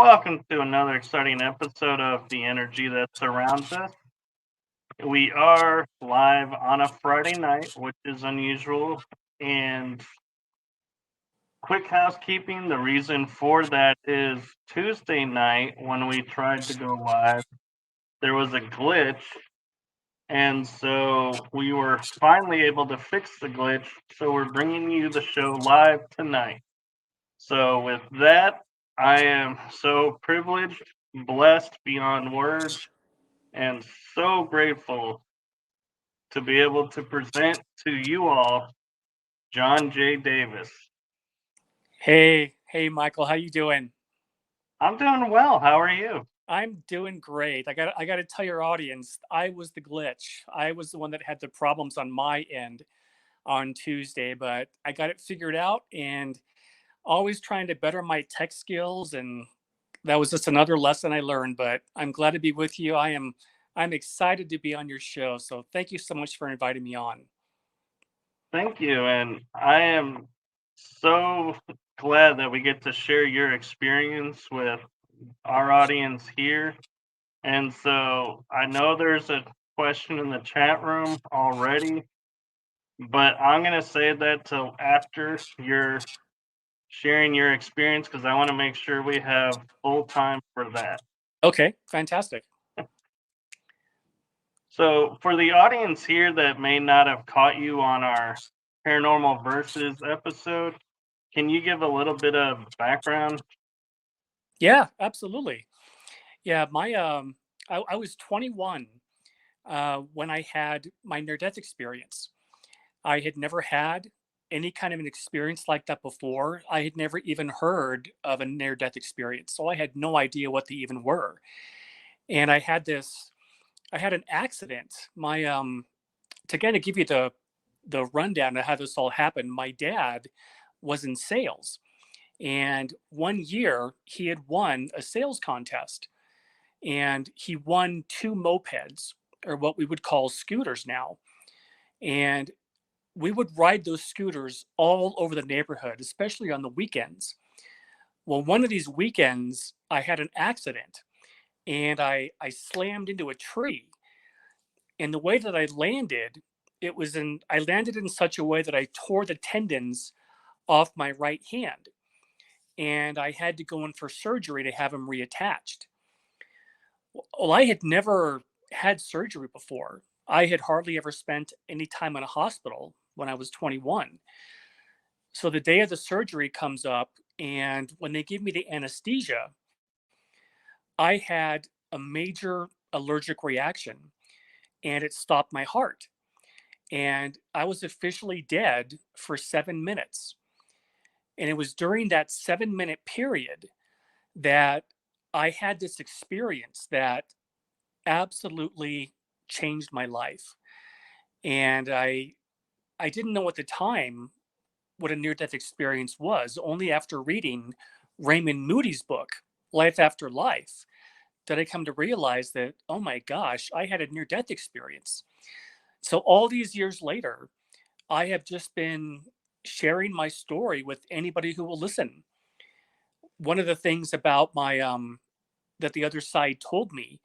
welcome to another exciting episode of The Energy That Surrounds Us. We are live on a Friday night, which is unusual. And quick housekeeping, the reason for that is Tuesday night when we tried to go live, there was a glitch. And so we were finally able to fix the glitch. So we're bringing you the show live tonight. So with that, I am so privileged, blessed beyond words, and so grateful to be able to present to you all John J. Davis. Hey, Michael, how you doing? I'm doing well. How are you? I'm doing great. I got to tell your audience, I was the glitch. I was the one that had the problems on my end on Tuesday, but I got it figured out and always trying to better my tech skills, and that was just another lesson I learned, but I'm glad to be with you. I'm excited to be on your show. So thank you so much for inviting me on. Thank you. And I am so glad that we get to share your experience with our audience here. And so I know there's a question in the chat room already, but I'm going to say that till after you're sharing your experience because I want to make sure we have full time for that. Okay, fantastic. So, for the audience here that may not have caught you on our Paranormal Versus episode, can you give a little bit of background? Yeah, absolutely. Yeah, I was 21 when I had my near-death experience. I had never had any kind of an experience like that before. I had never even heard of a near-death experience, so I had no idea what they even were. And I had an accident. To kind of give you the rundown of how this all happened, my dad was in sales, and one year he had won a sales contest, and he won two mopeds, or what we would call scooters now. And we would ride those scooters all over the neighborhood, especially on the weekends. Well, one of these weekends, I had an accident and I slammed into a tree. And the way that I landed, I landed in such a way that I tore the tendons off my right hand. And I had to go in for surgery to have them reattached. Well, I had never had surgery before. I had hardly ever spent any time in a hospital when I was 21. So the day of the surgery comes up, and when they give me the anesthesia, I had a major allergic reaction and it stopped my heart. And I was officially dead for 7 minutes. And it was during that 7 minute period that I had this experience that absolutely changed my life. And I didn't know at the time what a near death experience was. Only after reading Raymond Moody's book, Life After Life, did I come to realize that, oh my gosh, I had a near death experience. So all these years later, I have just been sharing my story with anybody who will listen. One of the things about that the other side told me,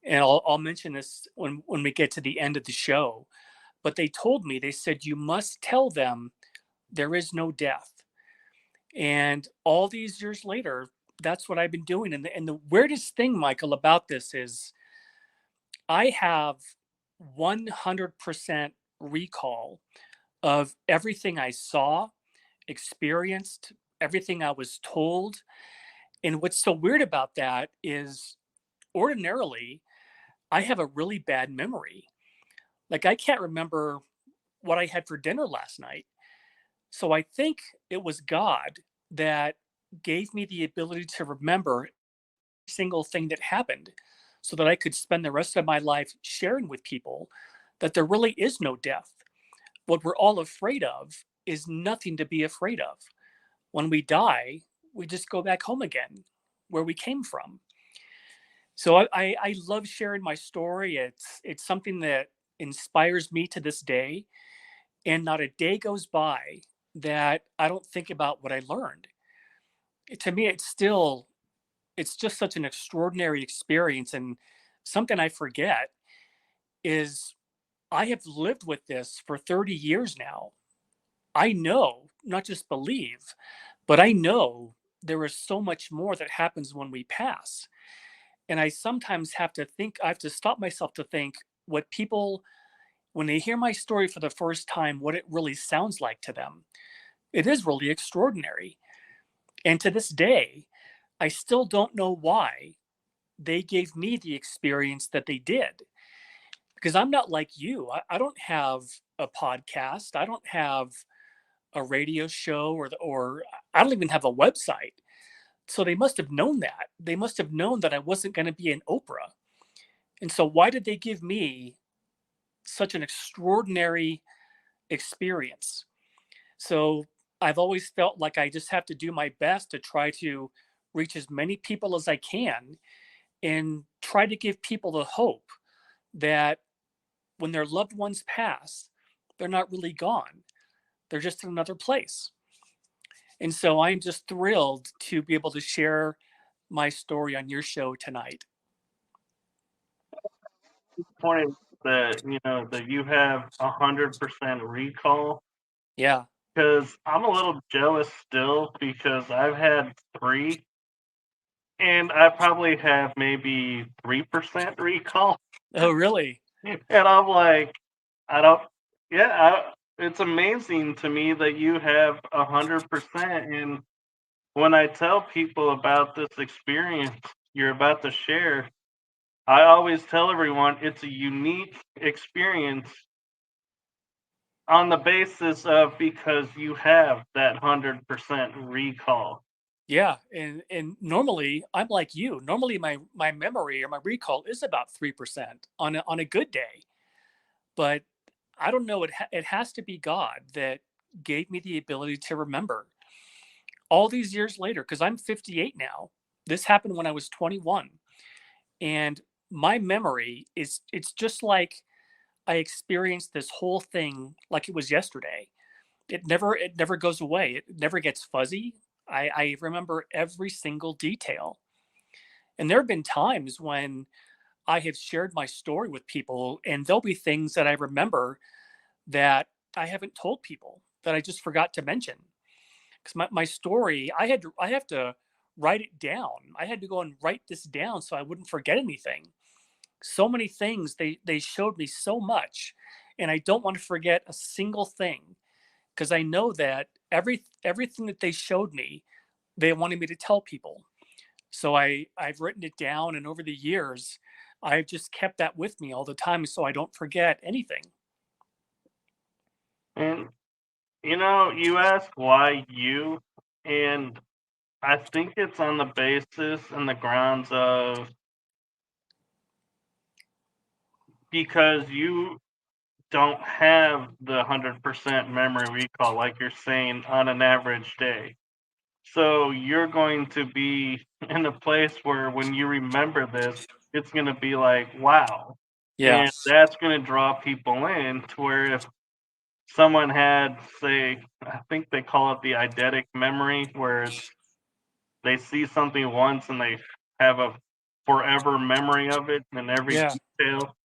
and I'll mention this when we get to the end of the show, but they told me, they said, you must tell them there is no death. And all these years later, that's what I've been doing. And the weirdest thing, Michael, about this is I have 100% recall of everything I saw, experienced, everything I was told. And what's so weird about that is ordinarily, I have a really bad memory. Like, I can't remember what I had for dinner last night. So I think it was God that gave me the ability to remember every single thing that happened so that I could spend the rest of my life sharing with people that there really is no death. What we're all afraid of is nothing to be afraid of. When we die, we just go back home again where we came from. So I love sharing my story. It's something that inspires me to this day. And not a day goes by that I don't think about what I learned. To me, it's still it's just such an extraordinary experience. And something I forget is I have lived with this for 30 years now. I know, not just believe, but I know there is so much more that happens when we pass. And I sometimes have to think, I have to stop myself to think what people, when they hear my story for the first time, what it really sounds like to them. It is really extraordinary. And to this day, I still don't know why they gave me the experience that they did. Because I'm not like you. I don't have a podcast. I don't have a radio show, or I don't even have a website. So they must have known that. They must have known that I wasn't going to be an Oprah. And so why did they give me such an extraordinary experience? So I've always felt like I just have to do my best to try to reach as many people as I can and try to give people the hope that when their loved ones pass, they're not really gone. They're just in another place. And so I'm just thrilled to be able to share my story on your show tonight. Point that that you have 100% recall, Yeah. because I'm a little jealous still because I've had three, and I probably have maybe 3% recall, Oh, really? and I'm like, I don't. Yeah, it's amazing to me that you have 100%. And when I tell people about this experience you're about to share, I always tell everyone it's a unique experience on the basis of because you have that 100% recall. Yeah. And normally I'm like you. Normally my memory or my recall is about 3% on a good day. But I don't know. It has to be God that gave me the ability to remember all these years later, because I'm 58 now. This happened when I was 21, and my memory is, it's just like I experienced this whole thing like it was yesterday. It never goes away. It never gets fuzzy. I remember every single detail. And there have been times when I have shared my story with people, and there'll be things that I remember that I haven't told people, that I just forgot to mention. Because my story, I have to write it down. I had to go and write this down so I wouldn't forget anything. So many things, they showed me so much, and I don't want to forget a single thing, because I know that everything that they showed me, they wanted me to tell people. So I've written it down, and over the years, I've just kept that with me all the time so I don't forget anything. And you ask why you, and I think it's on the basis and the grounds of because you don't have the 100% memory recall like you're saying on an average day. So you're going to be in a place where when you remember this, it's going to be like, wow. Yeah. And that's going to draw people in to where if someone had, say, I think they call it the eidetic memory, where it's they see something once and they have a forever memory of it and every Yeah. detail.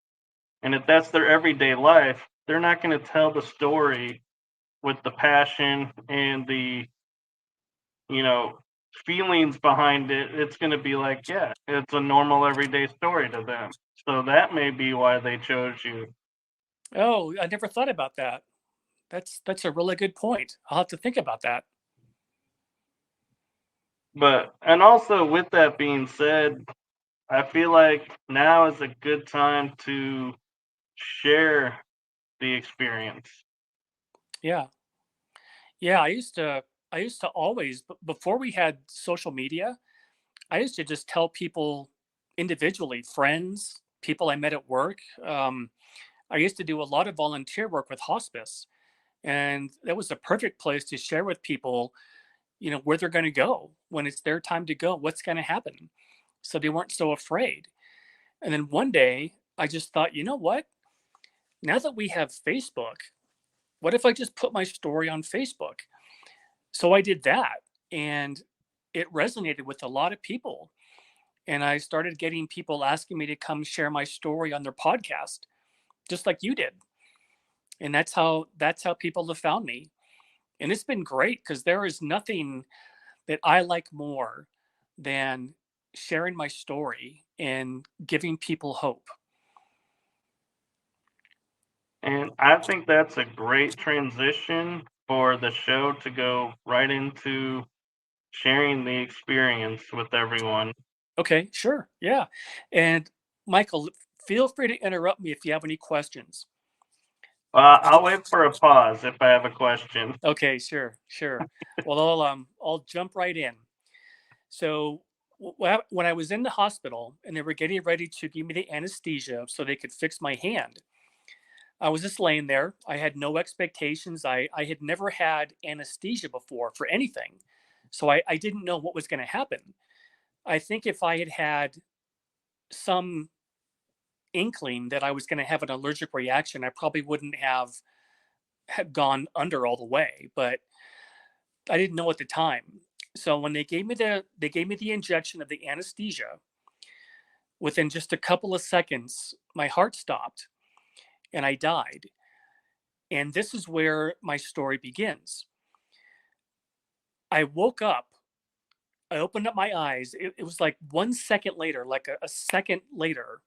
And if that's their everyday life, they're not going to tell the story with the passion and the, you know, feelings behind it. It's going to be like, yeah, it's a normal everyday story to them. So that may be why they chose you. Oh, I never thought about that. That's a really good point. I'll have to think about that. But, and also with that being said, I feel like now is a good time to share the experience. Yeah. Yeah, I used to always, before we had social media, I used to just tell people individually, friends, people I met at work. I used to do a lot of volunteer work with hospice, and that was the perfect place to share with people, where they're going to go when it's their time to go, what's going to happen. So they weren't so afraid. And then one day I just thought, you know what? Now that we have Facebook, what if I just put my story on Facebook? So I did that, and it resonated with a lot of people. And I started getting people asking me to come share my story on their podcast, just like you did. And that's how people have found me. And it's been great because there is nothing that I like more than sharing my story and giving people hope. And I think that's a great transition for the show to go right into sharing the experience with everyone. Okay, sure. Yeah. And Michael, feel free to interrupt me if you have any questions. I'll wait for a pause if I have a question. Okay, sure, sure. Well, I'll jump right in. So when I was in the hospital and they were getting ready to give me the anesthesia so they could fix my hand, I was just laying there. I had no expectations. I had never had anesthesia before for anything. So I didn't know what was going to happen. I think if I had had some inkling that I was going to have an allergic reaction, I probably wouldn't have gone under all the way. But I didn't know at the time. So when they gave me the injection of the anesthesia, within just a couple of seconds, my heart stopped and I died. And this is where my story begins. I woke up, I opened up my eyes. It was like 1 second later, like a second later,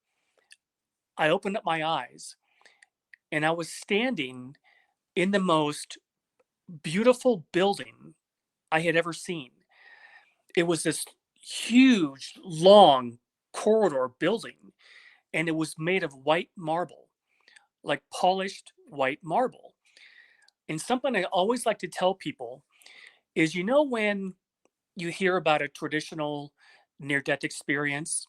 I opened up my eyes and I was standing in the most beautiful building I had ever seen. It was this huge, long corridor building, and it was made of white marble, like polished white marble. And something I always like to tell people is, when you hear about a traditional near death experience,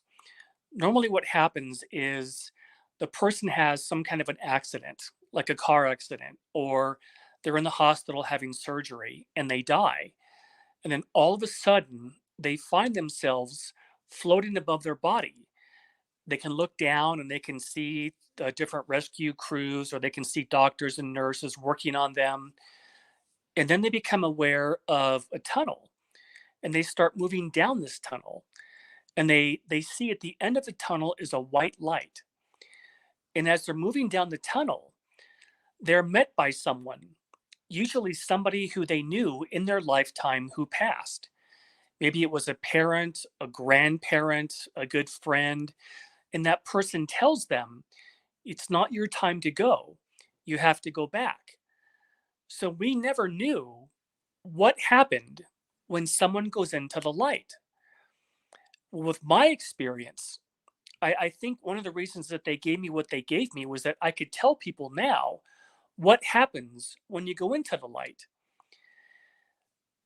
normally what happens is the person has some kind of an accident, like a car accident, or they're in the hospital having surgery and they die. And then all of a sudden, they find themselves floating above their body. They can look down and they can see the different rescue crews, or they can see doctors and nurses working on them. And then they become aware of a tunnel and they start moving down this tunnel. And they see at the end of the tunnel is a white light. And as they're moving down the tunnel, they're met by someone, usually somebody who they knew in their lifetime who passed. Maybe it was a parent, a grandparent, a good friend, and that person tells them, it's not your time to go. You have to go back. So we never knew what happened when someone goes into the light. With my experience, I think one of the reasons that they gave me what they gave me was that I could tell people now what happens when you go into the light.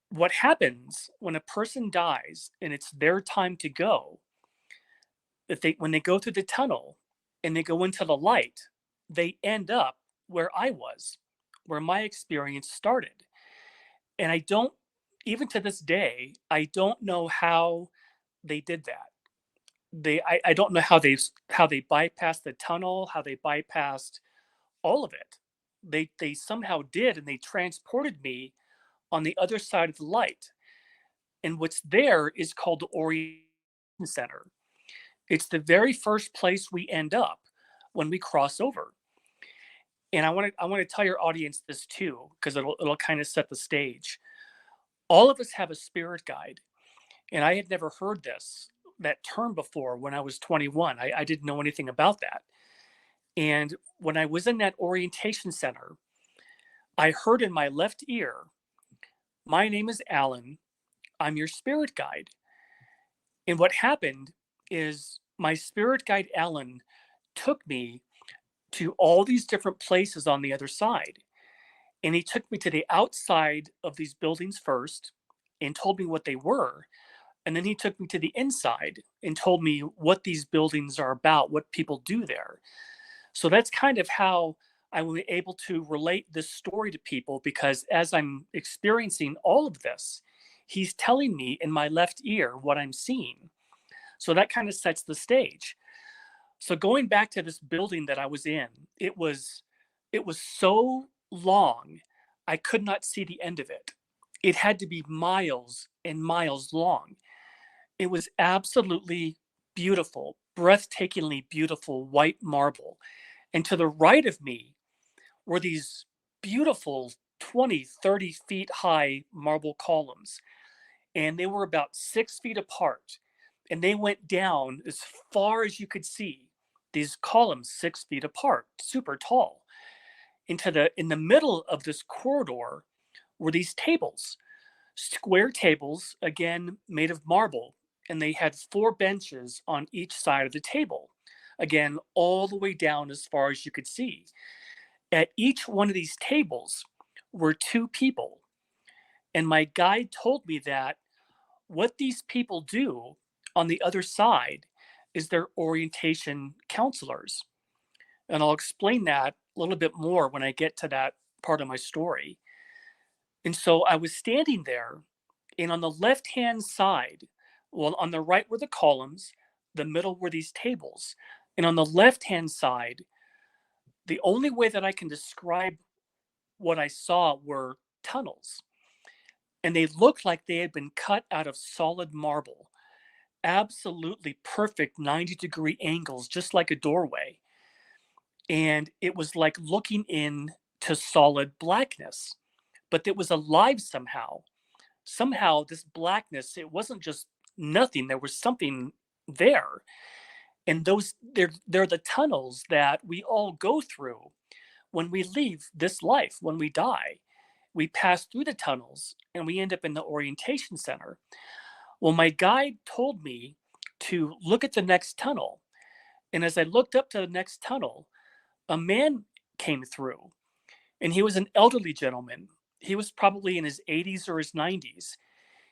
What happens when a person dies and it's their time to go, if they when they go through the tunnel and they go into the light, they end up where I was, where my experience started. And I don't, even to this day, I don't know how they did that. I don't know how they bypassed the tunnel, how they bypassed all of it. They somehow did, and they transported me on the other side of the light. And what's there is called the Orientation Center. It's the very first place we end up when we cross over. And I want to tell your audience this too, because it'll kind of set the stage. All of us have a spirit guide, and I had never heard that term before when I was 21. I didn't know anything about that. And when I was in that orientation center, I heard in my left ear, "My name is Alan. I'm your spirit guide." And what happened is my spirit guide, Alan, took me to all these different places on the other side. And he took me to the outside of these buildings first and told me what they were. And then he took me to the inside and told me what these buildings are about, what people do there. So that's kind of how I was able to relate this story to people, because as I'm experiencing all of this, he's telling me in my left ear what I'm seeing. So that kind of sets the stage. So going back to this building that I was in, it was so long, I could not see the end of it. It had to be miles and miles long. It was absolutely beautiful, breathtakingly beautiful white marble. And to the right of me were these beautiful 20, 30 feet high marble columns. And they were about 6 feet apart. And they went down as far as you could see, these columns 6 feet apart, super tall. In the middle of this corridor were these tables, square tables, again made of marble, and they had 4 benches on each side of the table, again all the way down as far as you could see. At each one of these tables were 2 people, and my guide told me that what these people do on the other side is they're orientation counselors. And I'll explain that a little bit more when I get to that part of my story. And so I was standing there, and on the left hand side, well, on the right were the columns, the middle were these tables. And on the left hand side, the only way that I can describe what I saw were tunnels. And they looked like they had been cut out of solid marble, absolutely perfect 90-degree angles, just like a doorway. And it was like looking into solid blackness, but it was alive somehow. Somehow, this blackness, it wasn't just nothing, there was something there. And they're the tunnels that we all go through when we leave this life, when we die. We pass through the tunnels and we end up in the orientation center. Well, my guide told me to look at the next tunnel. And as I looked up to the next tunnel, a man came through, and he was an elderly gentleman. He was probably in his 80s or his 90s,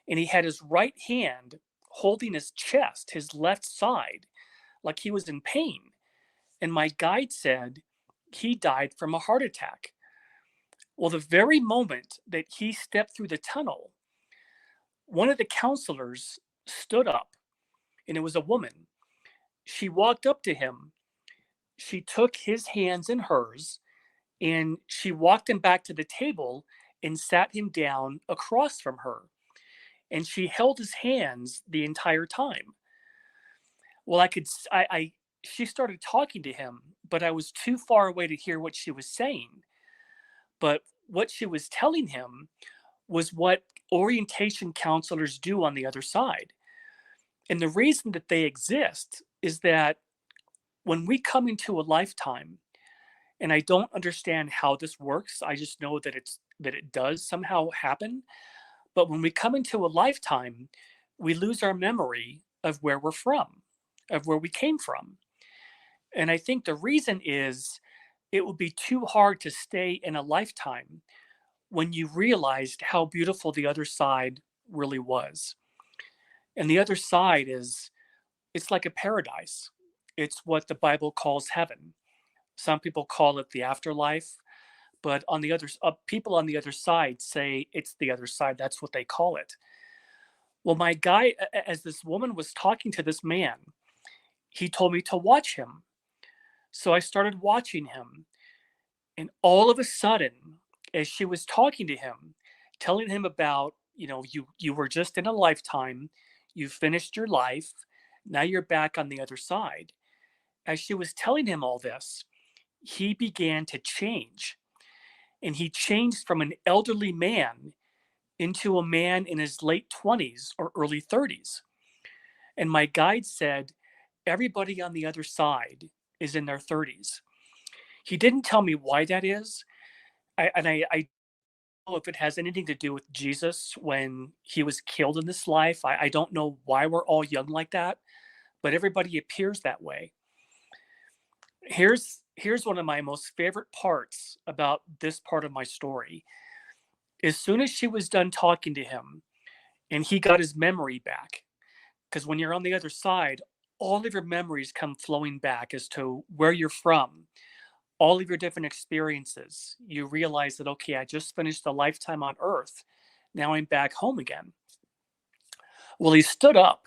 and he had his right hand holding his chest, his left side, like he was in pain. And my guide said he died from a heart attack. Well, the very moment that he stepped through the tunnel, one of the counselors stood up, and it was a woman. She walked up to him. She took his hands in hers, and she walked him back to the table and sat him down across from her. And she held his hands the entire time. Well, she started talking to him, but I was too far away to hear what she was saying. But what she was telling him was what orientation counselors do on the other side. And the reason that they exist is that when we come into a lifetime, and I don't understand how this works, I just know that it does somehow happen. But when we come into a lifetime, we lose our memory of where we're from, of where we came from. And I think the reason is it would be too hard to stay in a lifetime when you realized how beautiful the other side really was. And the other side it's like a paradise. It's what the Bible calls heaven. Some people call it the afterlife, but people on the other side say it's the other side. That's what they call it. Well, my guy, as this woman was talking to this man, he told me to watch him. So I started watching him. And all of a sudden, as she was talking to him, telling him about, you were just in a lifetime, you finished your life, now you're back on the other side. As she was telling him all this, he began to change. And he changed from an elderly man into a man in his late 20s or early 30s. And my guide said, everybody on the other side is in their 30s. He didn't tell me why that is. I don't know if it has anything to do with Jesus when he was killed in this life. I don't know why we're all young like that, but everybody appears that way. Here's one of my most favorite parts about this part of my story. As soon as she was done talking to him and he got his memory back, because when you're on the other side, all of your memories come flowing back as to where you're from, all of your different experiences. You realize that, okay, I just finished a lifetime on Earth. Now I'm back home again. Well, he stood up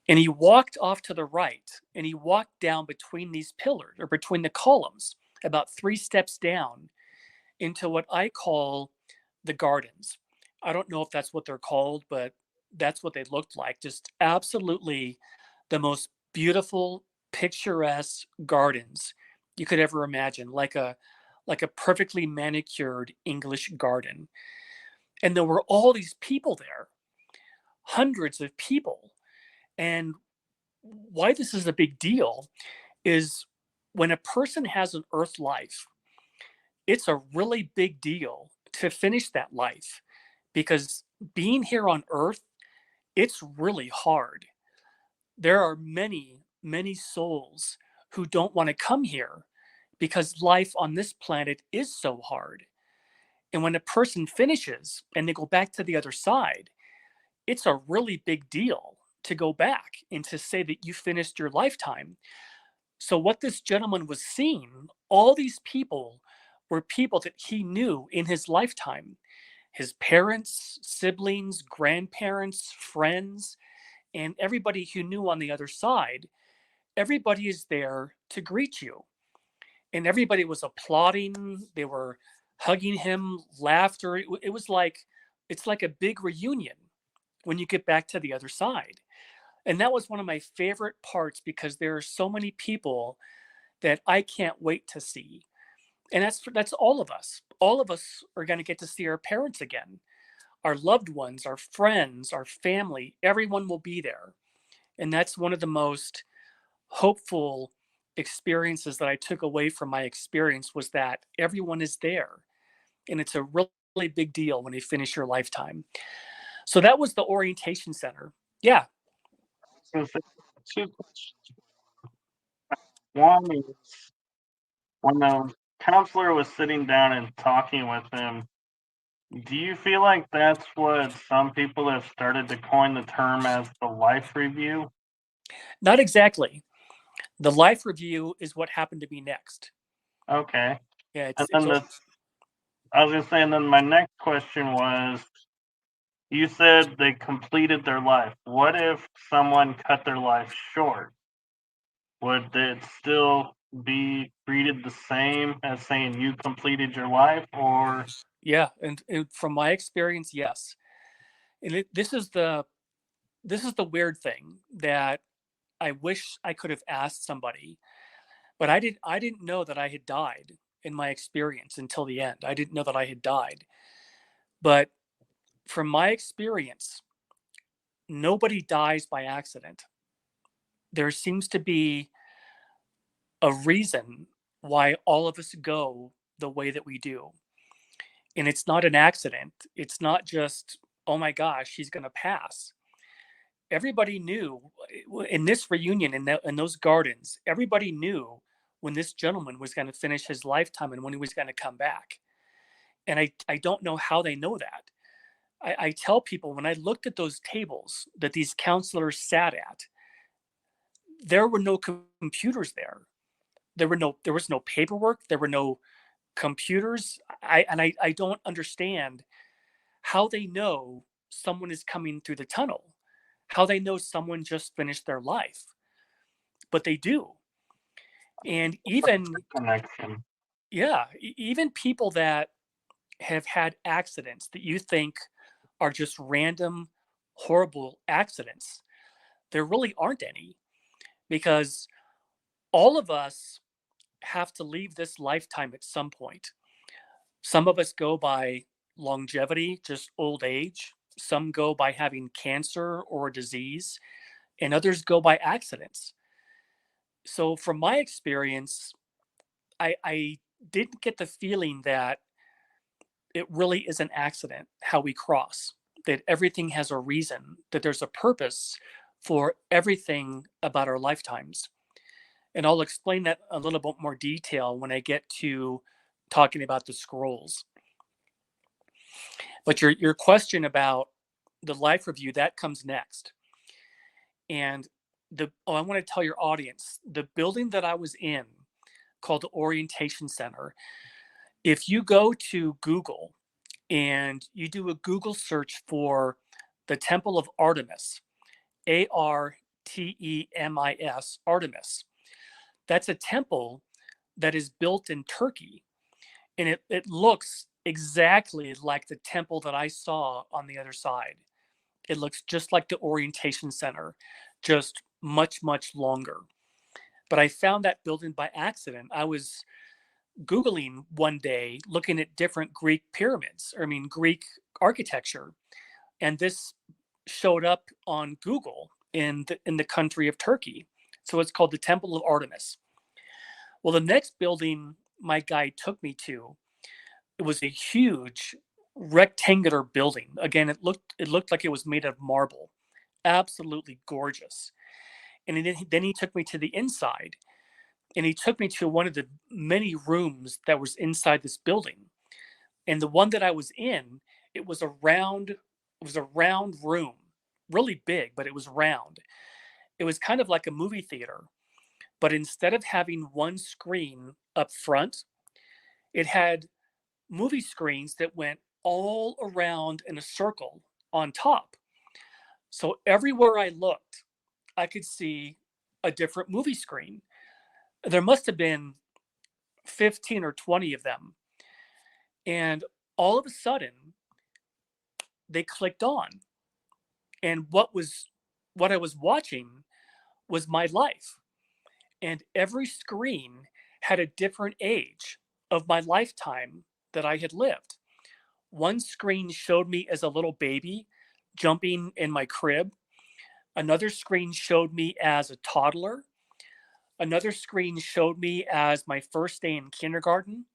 and he walked off to the right and he walked down between these pillars or between the columns, about 3 steps down into what I call the gardens. I don't know if that's what they're called, but that's what they looked like. Just absolutely the most beautiful, picturesque gardens you could ever imagine, like a perfectly manicured English garden. And there were all these people there, hundreds of people. And why this is a big deal is when a person has an earth life, it's a really big deal to finish that life because being here on earth, it's really hard. There are many, many souls who don't want to come here because life on this planet is so hard. And when a person finishes and they go back to the other side, it's a really big deal to go back and to say that you finished your lifetime. So, what this gentleman was seeing, all these people were people that he knew in his lifetime, his parents, siblings, grandparents, friends, and everybody who knew on the other side. Everybody is there to greet you. And everybody was applauding. They were hugging him, laughter. It was like, it's like a big reunion when you get back to the other side. And that was one of my favorite parts because there are so many people that I can't wait to see. And that's all of us. All of us are going to get to see our parents again, our loved ones, our friends, our family. Everyone will be there. And that's one of the most hopeful experiences that I took away from my experience was that everyone is there. And it's a really big deal when you finish your lifetime. So that was the orientation center. Yeah. So two questions. One is when the counselor was sitting down and talking with him, do you feel like that's what some people have started to coin the term as the life review? Not exactly. The life review is what happened to me next. Okay. Yeah, And it's then I was gonna say, and then my next question was, you said they completed their life. What if someone cut their life short? Would it still be treated the same as saying you completed your life, or yeah, and from my experience, yes. And this is the weird thing that I wish I could have asked somebody, but I didn't know that I had died in my experience until the end. I didn't know that I had died. But from my experience, nobody dies by accident. There seems to be a reason why all of us go the way that we do. And it's not an accident. It's not just, oh my gosh, he's going to pass. Everybody knew in this reunion, in those gardens, everybody knew when this gentleman was going to finish his lifetime and when he was going to come back. And I don't know how they know that. I tell people when I looked at those tables that these counselors sat at, there were no computers there. There was no paperwork. There were no computers. I don't understand how they know someone is coming through the tunnel, how they know someone just finished their life, but they do. And even, connection? yeah, even people that have had accidents that you think are just random, horrible accidents, there really aren't any because all of us have to leave this lifetime at some point. Some of us go by longevity, just old age. Some go by having cancer or a disease, and others go by accidents. So, from my experience, I didn't get the feeling that it really is an accident how we cross, that everything has a reason, that there's a purpose for everything about our lifetimes. And I'll explain that a little bit more detail when I get to talking about the scrolls. But your question about the life review, that comes next. And I want to tell your audience, the building that I was in called the Orientation Center, if you go to Google and you do a Google search for the Temple of Artemis, Artemis, Artemis, that's a temple that is built in Turkey. And it looks exactly like the temple that I saw on the other side. It looks just like the Orientation Center, just much, much longer. But I found that building by accident. I was Googling one day, looking at different Greek pyramids, Greek architecture. And this showed up on Google in the country of Turkey. So it's called the Temple of Artemis. Well, the next building my guide took me to, it was a huge rectangular building. Again, it looked like it was made of marble. Absolutely gorgeous. And then he took me to the inside, and he took me to one of the many rooms that was inside this building. And the one that I was in, it was a round room, really big, but it was round. It was kind of like a movie theater, but instead of having one screen up front, it had movie screens that went all around in a circle on top. So everywhere I looked, I could see a different movie screen. There must have been 15 or 20 of them. And all of a sudden, they clicked on. And what I was watching was my life. And every screen had a different age of my lifetime that I had lived. One screen showed me as a little baby jumping in my crib. Another screen showed me as a toddler. Another screen showed me as my first day in kindergarten,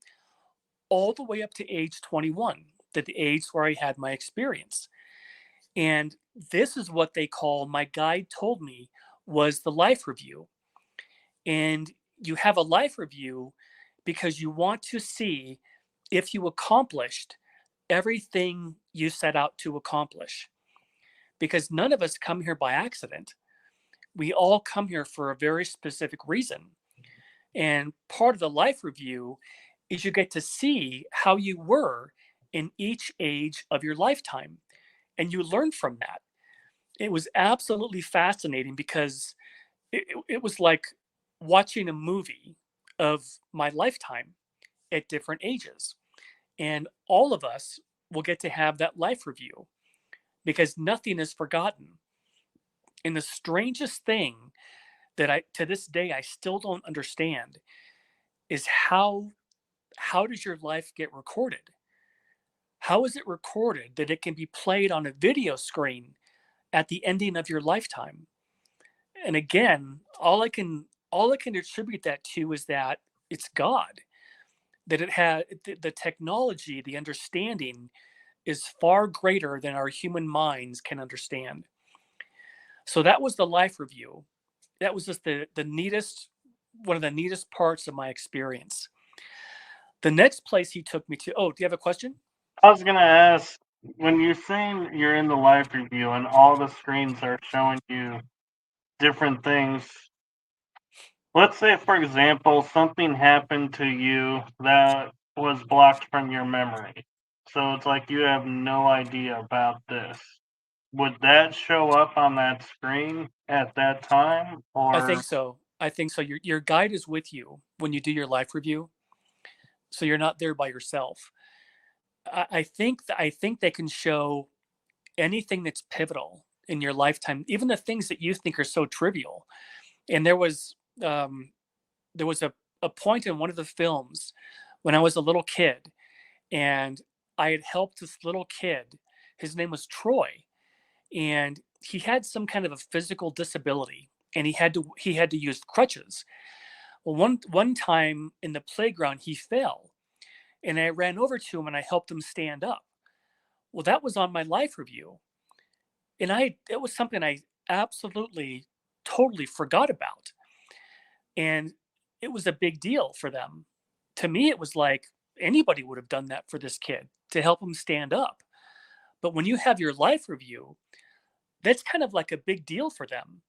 all the way up to age 21, the age where I had my experience. And this is what my guide told me was the life review. And you have a life review because you want to see if you accomplished everything you set out to accomplish. Because none of us come here by accident. We all come here for a very specific reason. And part of the life review is you get to see how you were in each age of your lifetime. And you learn from that. It was absolutely fascinating because it was like watching a movie of my lifetime at different ages. And all of us will get to have that life review because nothing is forgotten. And the strangest thing that to this day, I still don't understand is how does your life get recorded? How is it recorded that it can be played on a video screen at the ending of your lifetime? And again, all I can attribute that to is that it's God, that it had the technology, the understanding is far greater than our human minds can understand. So that was the life review. That was just the neatest, one of the neatest parts of my experience. The next place he took me to, oh, do you have a question? I was gonna ask, when you're saying you're in the live review and all the screens are showing you different things, let's say, for example, something happened to you that was blocked from your memory. So it's like you have no idea about this. Would that show up on that screen at that time? I Or think so. Your guide is with you when you do your life review, so you're not there by yourself. I think they can show anything that's pivotal in your lifetime, even the things that you think are so trivial. And um, there was a point in one of the films when I was a little kid, and I had helped this little kid. His name was Troy, and he had some kind of a physical disability, and he had to use crutches. Well, one time in the playground, he fell, and I ran over to him and I helped him stand up. Well, that was on my life review, and it was something I absolutely totally forgot about, and it was a big deal for them. To me, it was like anybody would have done that for this kid to help him stand up. But when you have your life review, that's kind of like a big deal for them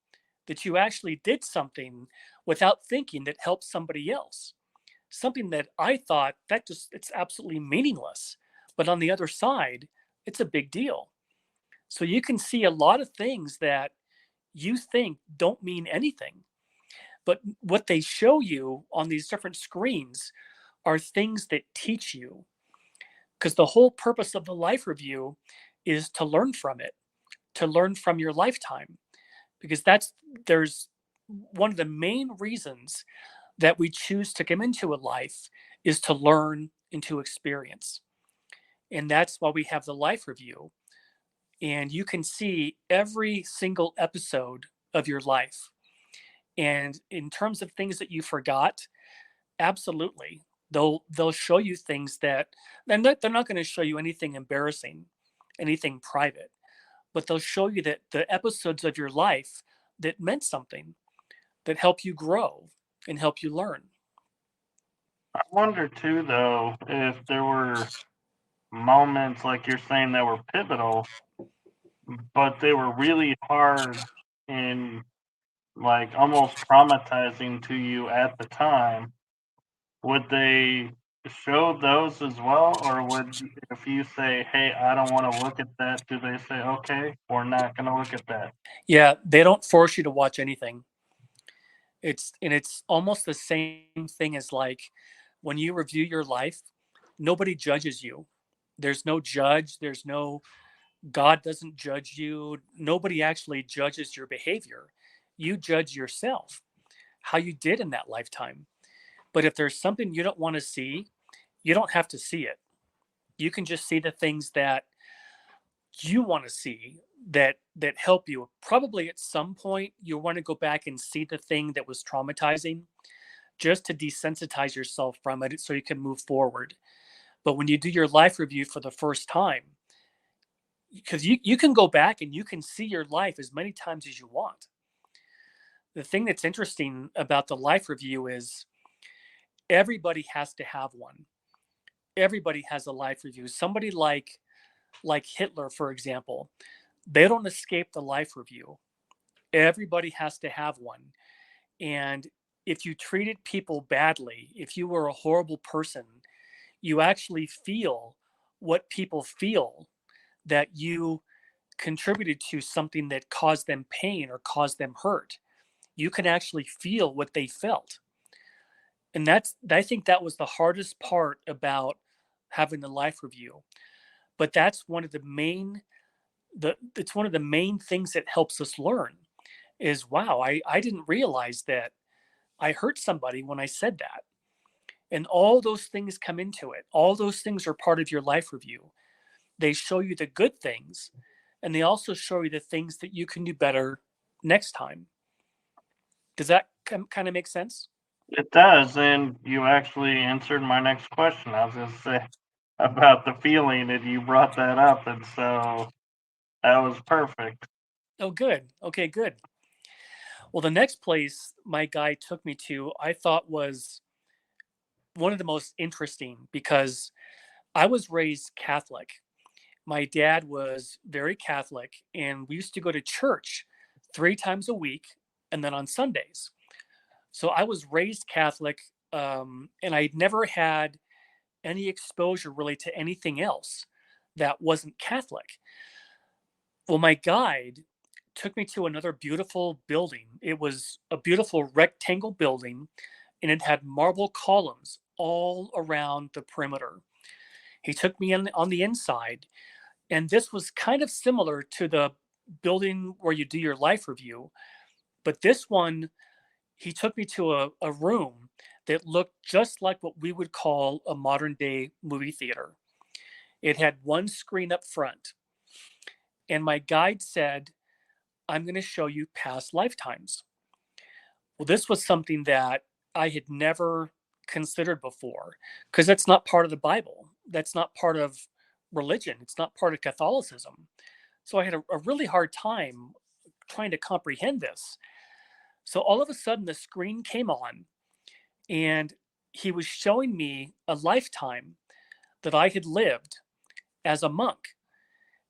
that you actually did something without thinking that helped somebody else. Something that I thought it's absolutely meaningless. But on the other side, it's a big deal. So you can see a lot of things that you think don't mean anything. But what they show you on these different screens are things that teach you. Because the whole purpose of the life review is to learn from it, to learn from your lifetime. Because one of the main reasons that we choose to come into a life is to learn and to experience. And that's why we have the life review. And you can see every single episode of your life. And in terms of things that you forgot, absolutely. They'll show you things that they're not going to show you anything embarrassing, anything private, but they'll show you that the episodes of your life that meant something, that help you grow and help you learn. I wonder too, though, if there were moments like you're saying that were pivotal, but they were really hard and like almost traumatizing to you at the time. Would they show those as well, or if you say, "Hey, I don't want to look at that," do they say, "Okay, we're not going to look at that"? Yeah, they don't force you to watch anything. It's almost the same thing as like when you review your life, nobody judges you. There's no judge, there's no God doesn't judge you. Nobody actually judges your behavior. You judge yourself, how you did in that lifetime. But if there's something you don't want to see, you don't have to see it. You can just see the things that you want to see that help you. Probably at some point you want to go back and see the thing that was traumatizing just to desensitize yourself from it so you can move forward. But when you do your life review for the first time, because you can go back and you can see your life as many times as you want. The thing that's interesting about the life review is everybody has to have one. Everybody has a life review. Somebody like Hitler, for example, they don't escape the life review. Everybody has to have one. And if you treated people badly, if you were a horrible person, you actually feel what people feel, that you contributed to something that caused them pain or caused them hurt. You can actually feel what they felt. And I think that was the hardest part about having the life review. But that's one of the main it's one of the main things that helps us learn is wow, I didn't realize that I hurt somebody when I said that. And all those things come into it. All those things are part of your life review. They show you the good things, and they also show you the things that you can do better next time. Does that kind of make sense? It does, and you actually answered my next question. I was going to say about the feeling, and you brought that up, and so that was perfect. Oh, good. Okay, good. Well, the next place my guide took me to, I thought was one of the most interesting because I was raised Catholic. My dad was very Catholic, and we used to go to church 3 times a week and then on Sundays. So I was raised Catholic, and I never had any exposure really to anything else that wasn't Catholic. Well, my guide took me to another beautiful building. It was a beautiful rectangle building, and it had marble columns all around the perimeter. He took me in on the inside, and this was kind of similar to the building where you do your life review. But this one, he took me to a room that looked just like what we would call a modern day movie theater. It had one screen up front. And my guide said, I'm going to show you past lifetimes. Well, this was something that I had never considered before because that's not part of the Bible. That's not part of religion. It's not part of Catholicism. So I had a really hard time trying to comprehend this. So all of a sudden, the screen came on, and he was showing me a lifetime that I had lived as a monk.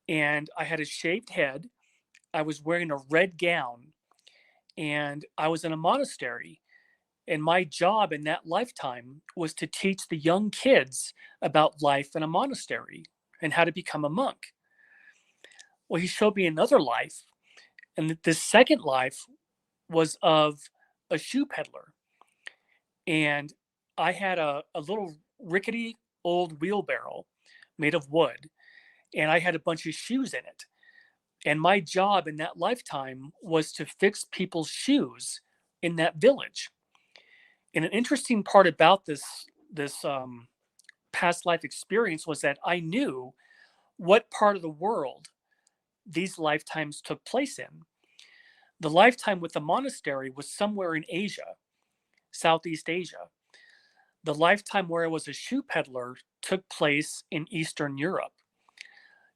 And I had a shaved head. I was wearing a red gown, and I was in a monastery. And my job in that lifetime was to teach the young kids about life in a monastery and how to become a monk. Well, he showed me another life. And the second life was of a shoe peddler. And I had a little rickety old wheelbarrow made of wood, and I had a bunch of shoes in it. And my job in that lifetime was to fix people's shoes in that village. And an interesting part about this past life experience was that I knew what part of the world these lifetimes took place in. The lifetime with the monastery was somewhere in Asia, Southeast Asia. The lifetime where I was a shoe peddler took place in Eastern Europe.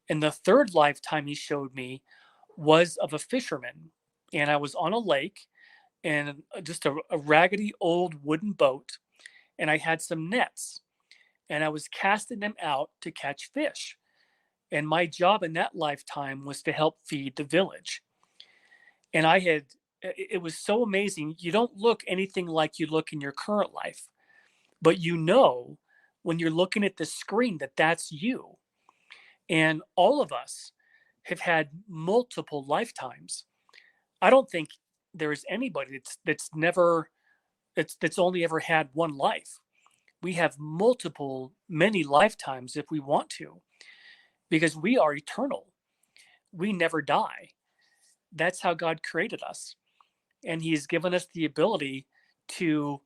And the third lifetime he showed me was of a fisherman. And I was on a lake and just a raggedy old wooden boat. And I had some nets and I was casting them out to catch fish. And my job in that lifetime was to help feed the village. And it was so amazing. You don't look anything like you look in your current life, but you know, when you're looking at the screen, that that's you. And all of us have had multiple lifetimes. I don't think there is anybody that's only ever had one life. We have many lifetimes if we want to, because we are eternal. We never die. That's how God created us. And He's given us the ability to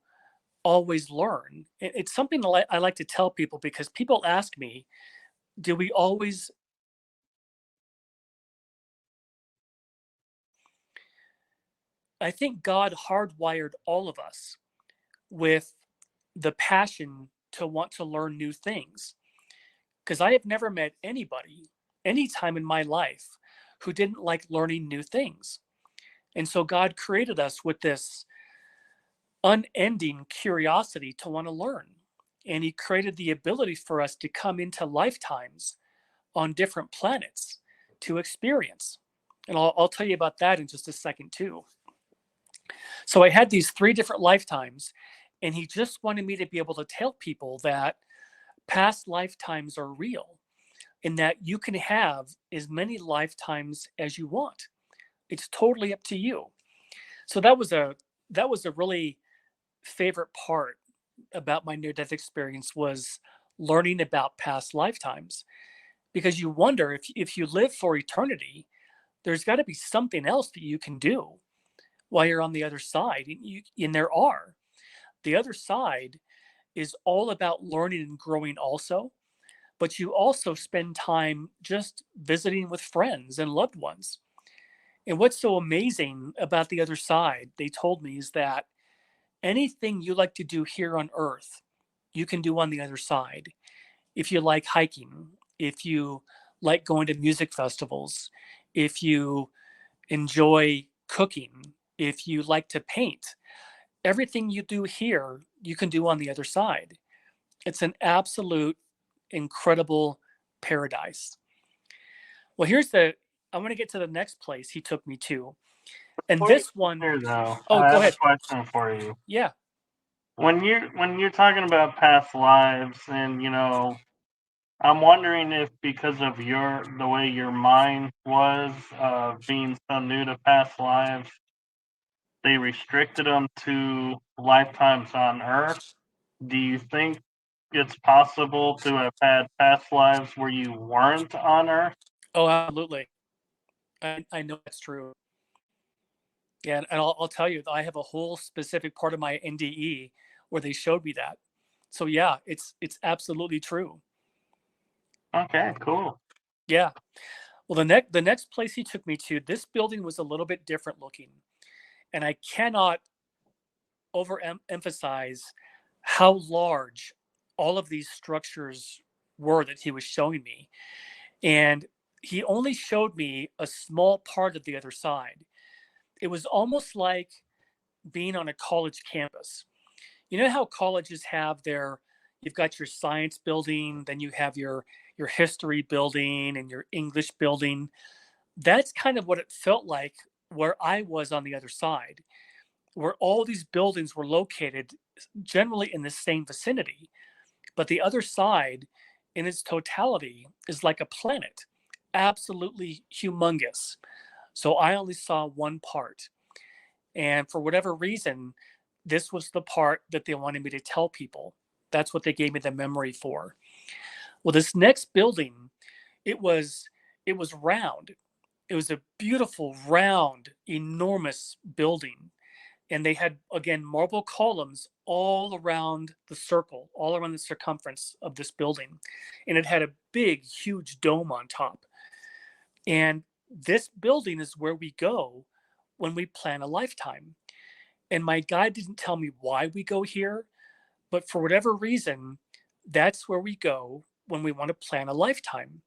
always learn. It's something I like to tell people, because people ask me, do we always? I think God hardwired all of us with the passion to want to learn new things. Because I have never met anybody, any time in my life, who didn't like learning new things. And so God created us with this unending curiosity to want to learn. And He created the ability for us to come into lifetimes on different planets to experience. And I'll tell you about that in just a second, too. So I had these 3 different lifetimes, and He just wanted me to be able to tell people that past lifetimes are real, and that you can have as many lifetimes as you want. It's totally up to you. So that was a really favorite part about my near-death experience, was learning about past lifetimes, because you wonder, if you live for eternity, there's got to be something else that you can do while you're on the other side. And there are. The other side is all about learning and growing also, but you also spend time just visiting with friends and loved ones. And what's so amazing about the other side, they told me, is that anything you like to do here on Earth, you can do on the other side. If you like hiking, if you like going to music festivals, if you enjoy cooking, if you like to paint, everything you do here, you can do on the other side. It's an absolute incredible paradise. Well, I want to get to the next place he took me to. And Before you this one, get there, though, oh, I go have a ahead. question for you. Yeah. When you're talking about past lives, and I'm wondering if, because of the way your mind was, being so new to past lives, they restricted them to lifetimes on Earth. Do you think it's possible to have had past lives where you weren't on Earth? Oh, absolutely. I know that's true. Yeah, and I'll tell you, I have a whole specific part of my NDE where they showed me that. So yeah, it's absolutely true. Okay, cool. Yeah. Well, the next place he took me to, this building was a little bit different looking, and I cannot overemphasize how large all of these structures were that he was showing me. And he only showed me a small part of the other side. It was almost like being on a college campus. You know how colleges have you've got your science building, then you have your history building and your English building. That's kind of what it felt like where I was on the other side, where all these buildings were located generally in the same vicinity. But the other side, in its totality, is like a planet, absolutely humongous. So I only saw one part. And for whatever reason, this was the part that they wanted me to tell people. That's what they gave me the memory for. Well, this next building, it was round. It was a beautiful, round, enormous building. And they had, again, marble columns all around the circle, all around the circumference of this building. And it had a big, huge dome on top. And this building is where we go when we plan a lifetime. And my guide didn't tell me why we go here, but for whatever reason, that's where we go when we want to plan a lifetime.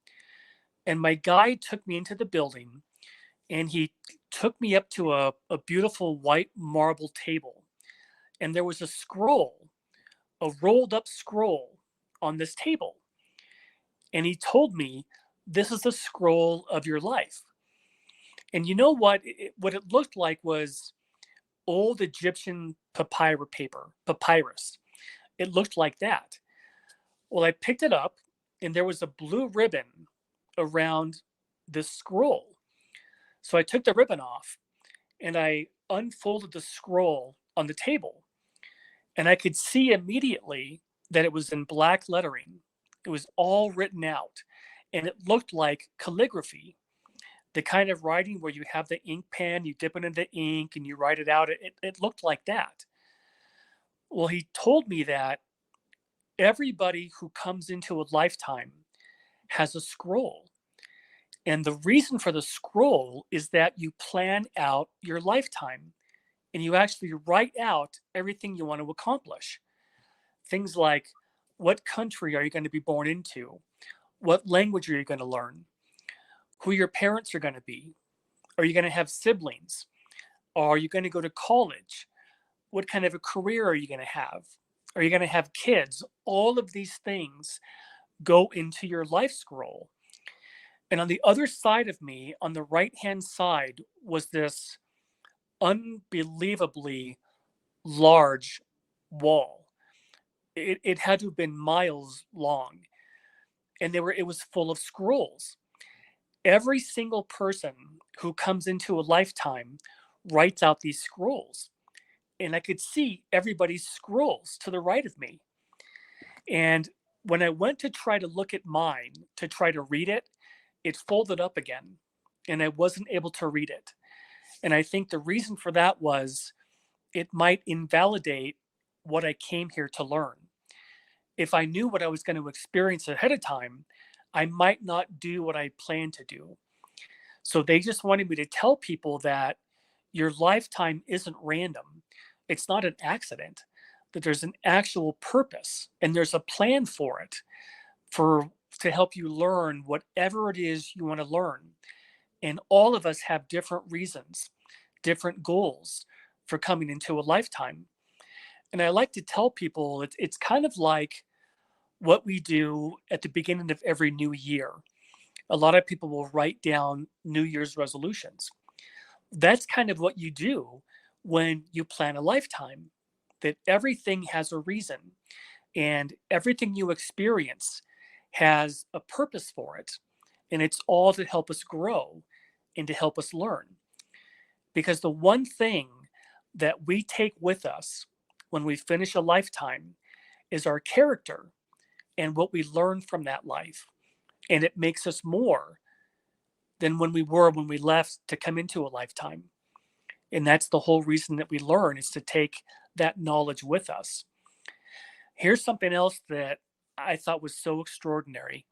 And my guide took me into the building, and he took me up to a beautiful white marble table. And there was a scroll, a rolled up scroll on this table. And he told me, this is the scroll of your life. And you know what? What it looked like was old Egyptian papyrus. It looked like that. Well, I picked it up, and there was a blue ribbon around this scroll. So I took the ribbon off, and I unfolded the scroll on the table, and I could see immediately that it was in black lettering. It was all written out, and it looked like calligraphy, the kind of writing where you have the ink pen, you dip it in the ink, and you write it out. It looked like that. Well, he told me that everybody who comes into a lifetime has a scroll. And the reason for the scroll is that you plan out your lifetime and you actually write out everything you want to accomplish. Things like, what country are you going to be born into? What language are you going to learn? Who your parents are going to be? Are you going to have siblings? Are you going to go to college? What kind of a career are you going to have? Are you going to have kids? All of these things go into your life scroll. And on the other side of me, on the right-hand side, was this unbelievably large wall. It had to have been miles long. And it was full of scrolls. Every single person who comes into a lifetime writes out these scrolls. And I could see everybody's scrolls to the right of me. And when I went to try to look at mine, to try to read it, it folded up again, and I wasn't able to read it. And I think the reason for that was it might invalidate what I came here to learn. If I knew what I was going to experience ahead of time, I might not do what I planned to do. So they just wanted me to tell people that your lifetime isn't random. It's not an accident, that there's an actual purpose and there's a plan for it, to help you learn whatever it is you want to learn. And all of us have different reasons, different goals for coming into a lifetime. And I like to tell people it's kind of like what we do at the beginning of every new year. A lot of people will write down New Year's resolutions. That's kind of what you do when you plan a lifetime, that everything has a reason and everything you experience has a purpose for it. And it's all to help us grow and to help us learn. Because the one thing that we take with us when we finish a lifetime is our character and what we learn from that life. And it makes us more than when we were when we left to come into a lifetime. And that's the whole reason that we learn, is to take that knowledge with us. Here's something else that I thought was so extraordinary.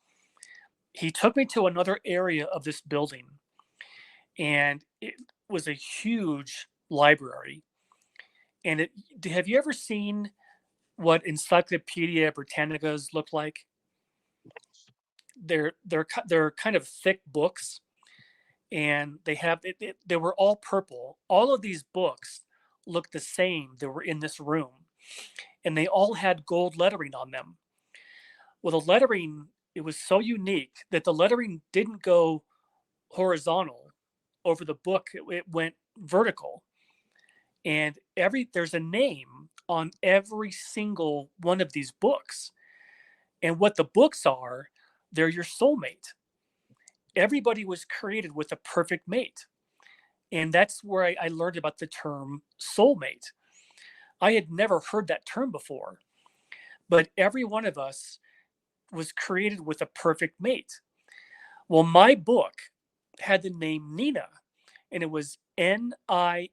He took me to another area of this building, and it was a huge library. And have you ever seen what Encyclopedia Britannicas look like? They're kind of thick books, and they were all purple. All of these books looked the same that were in this room, and they all had gold lettering on them. Well, the lettering, it was so unique that the lettering didn't go horizontal over the book. It went vertical. And there's a name on every single one of these books. And what the books are, they're your soulmate. Everybody was created with a perfect mate. And that's where I learned about the term soulmate. I had never heard that term before, but every one of us was created with a perfect mate. Well, my book had the name Nina, and it was Nina,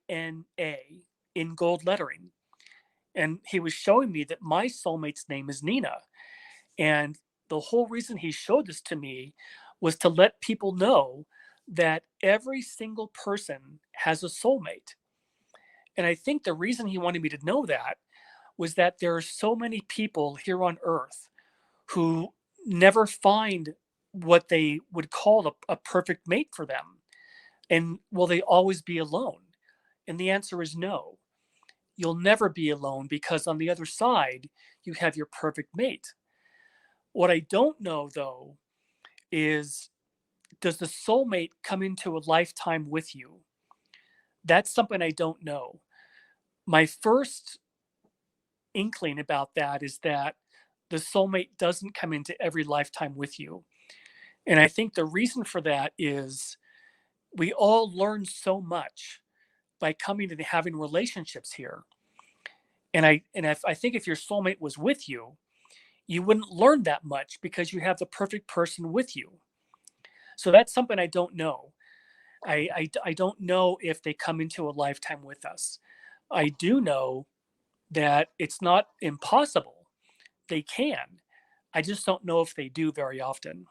in gold lettering. And he was showing me that my soulmate's name is Nina. And the whole reason he showed this to me was to let people know that every single person has a soulmate. And I think the reason he wanted me to know that was that there are so many people here on earth who never find what they would call a perfect mate for them. And will they always be alone? And the answer is no. You'll never be alone because on the other side, you have your perfect mate. What I don't know, though, is does the soulmate come into a lifetime with you? That's something I don't know. My first inkling about that is that the soulmate doesn't come into every lifetime with you. And I think the reason for that is we all learn so much by coming and having relationships here. And I think if your soulmate was with you, you wouldn't learn that much because you have the perfect person with you. So that's something I don't know. I don't know if they come into a lifetime with us. I do know that it's not impossible. They can. I just don't know if they do very often.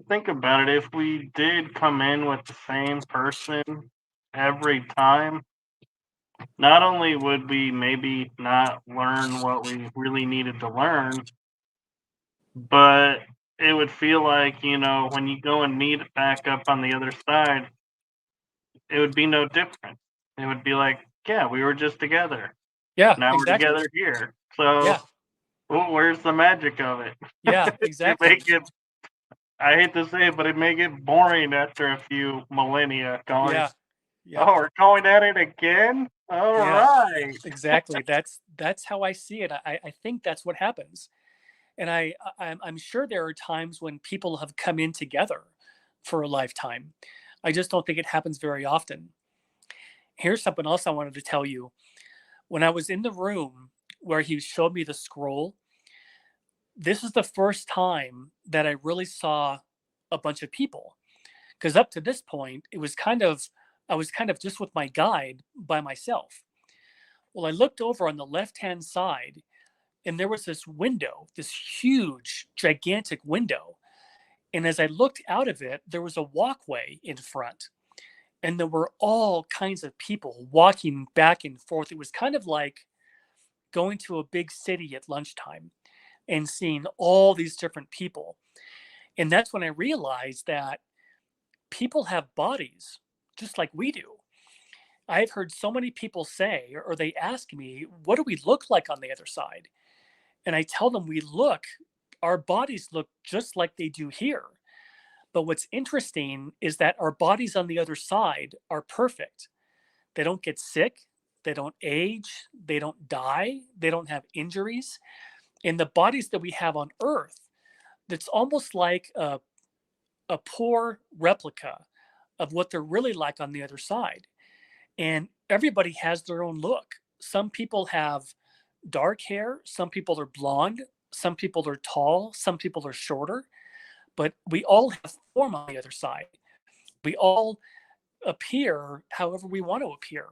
Think about it. If we did come in with the same person every time, not only would we maybe not learn what we really needed to learn, but it would feel like, when you go and meet back up on the other side, it would be no different. It would be like, yeah, we were just together. Yeah, Now we're exactly. together here. So, Yeah, where's the magic of it? yeah, It exactly. make it, I hate to say it, but it may get boring after a few millennia going, Yeah, yeah, oh, we're going at it again? All yeah, right. exactly. That's how I see it. I think that's what happens. And I'm sure there are times when people have come in together for a lifetime. I just don't think it happens very often. Here's something else I wanted to tell you. When I was in the room where he showed me the scroll, this is the first time that I really saw a bunch of people. Because up to this point, I was kind of just with my guide by myself. Well, I looked over on the left hand side, and there was this window, this huge, gigantic window. And as I looked out of it, there was a walkway in front, and there were all kinds of people walking back and forth. It was kind of like going to a big city at lunchtime and seeing all these different people. And that's when I realized that people have bodies just like we do. I've heard so many people say, or they ask me, what do we look like on the other side? And I tell them our bodies look just like they do here. But what's interesting is that our bodies on the other side are perfect. They don't get sick, they don't age, they don't die, they don't have injuries. And the bodies that we have on Earth, that's almost like a poor replica of what they're really like on the other side. And everybody has their own look. Some people have dark hair, some people are blonde, some people are tall, some people are shorter, but we all have form on the other side. We all appear however we want to appear.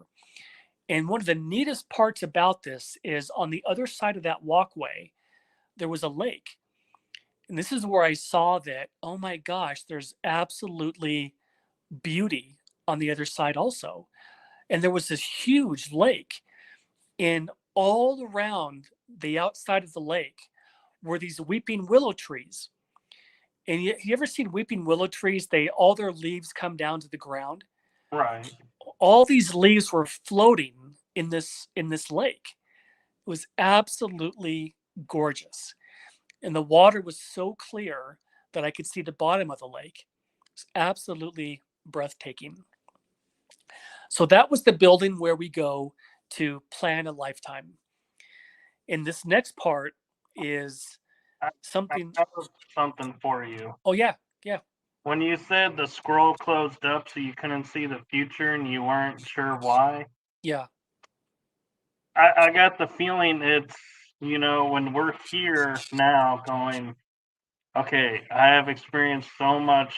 And one of the neatest parts about this is on the other side of that walkway, there was a lake. And this is where I saw that, oh my gosh, there's absolutely beauty on the other side also. And there was this huge lake, and all around the outside of the lake were these weeping willow trees. And you ever seen weeping willow trees? All their leaves come down to the ground. Right. All these leaves were floating in this lake. It was absolutely gorgeous. And the water was so clear that I could see the bottom of the lake. It was absolutely breathtaking. So that was the building where we go to plan a lifetime. And this next part is I, I something. have something for you. Oh yeah, yeah, When you said the scroll closed up so you couldn't see the future and you weren't sure why, yeah, I got the feeling it's, when we're here now going, okay, I have experienced so much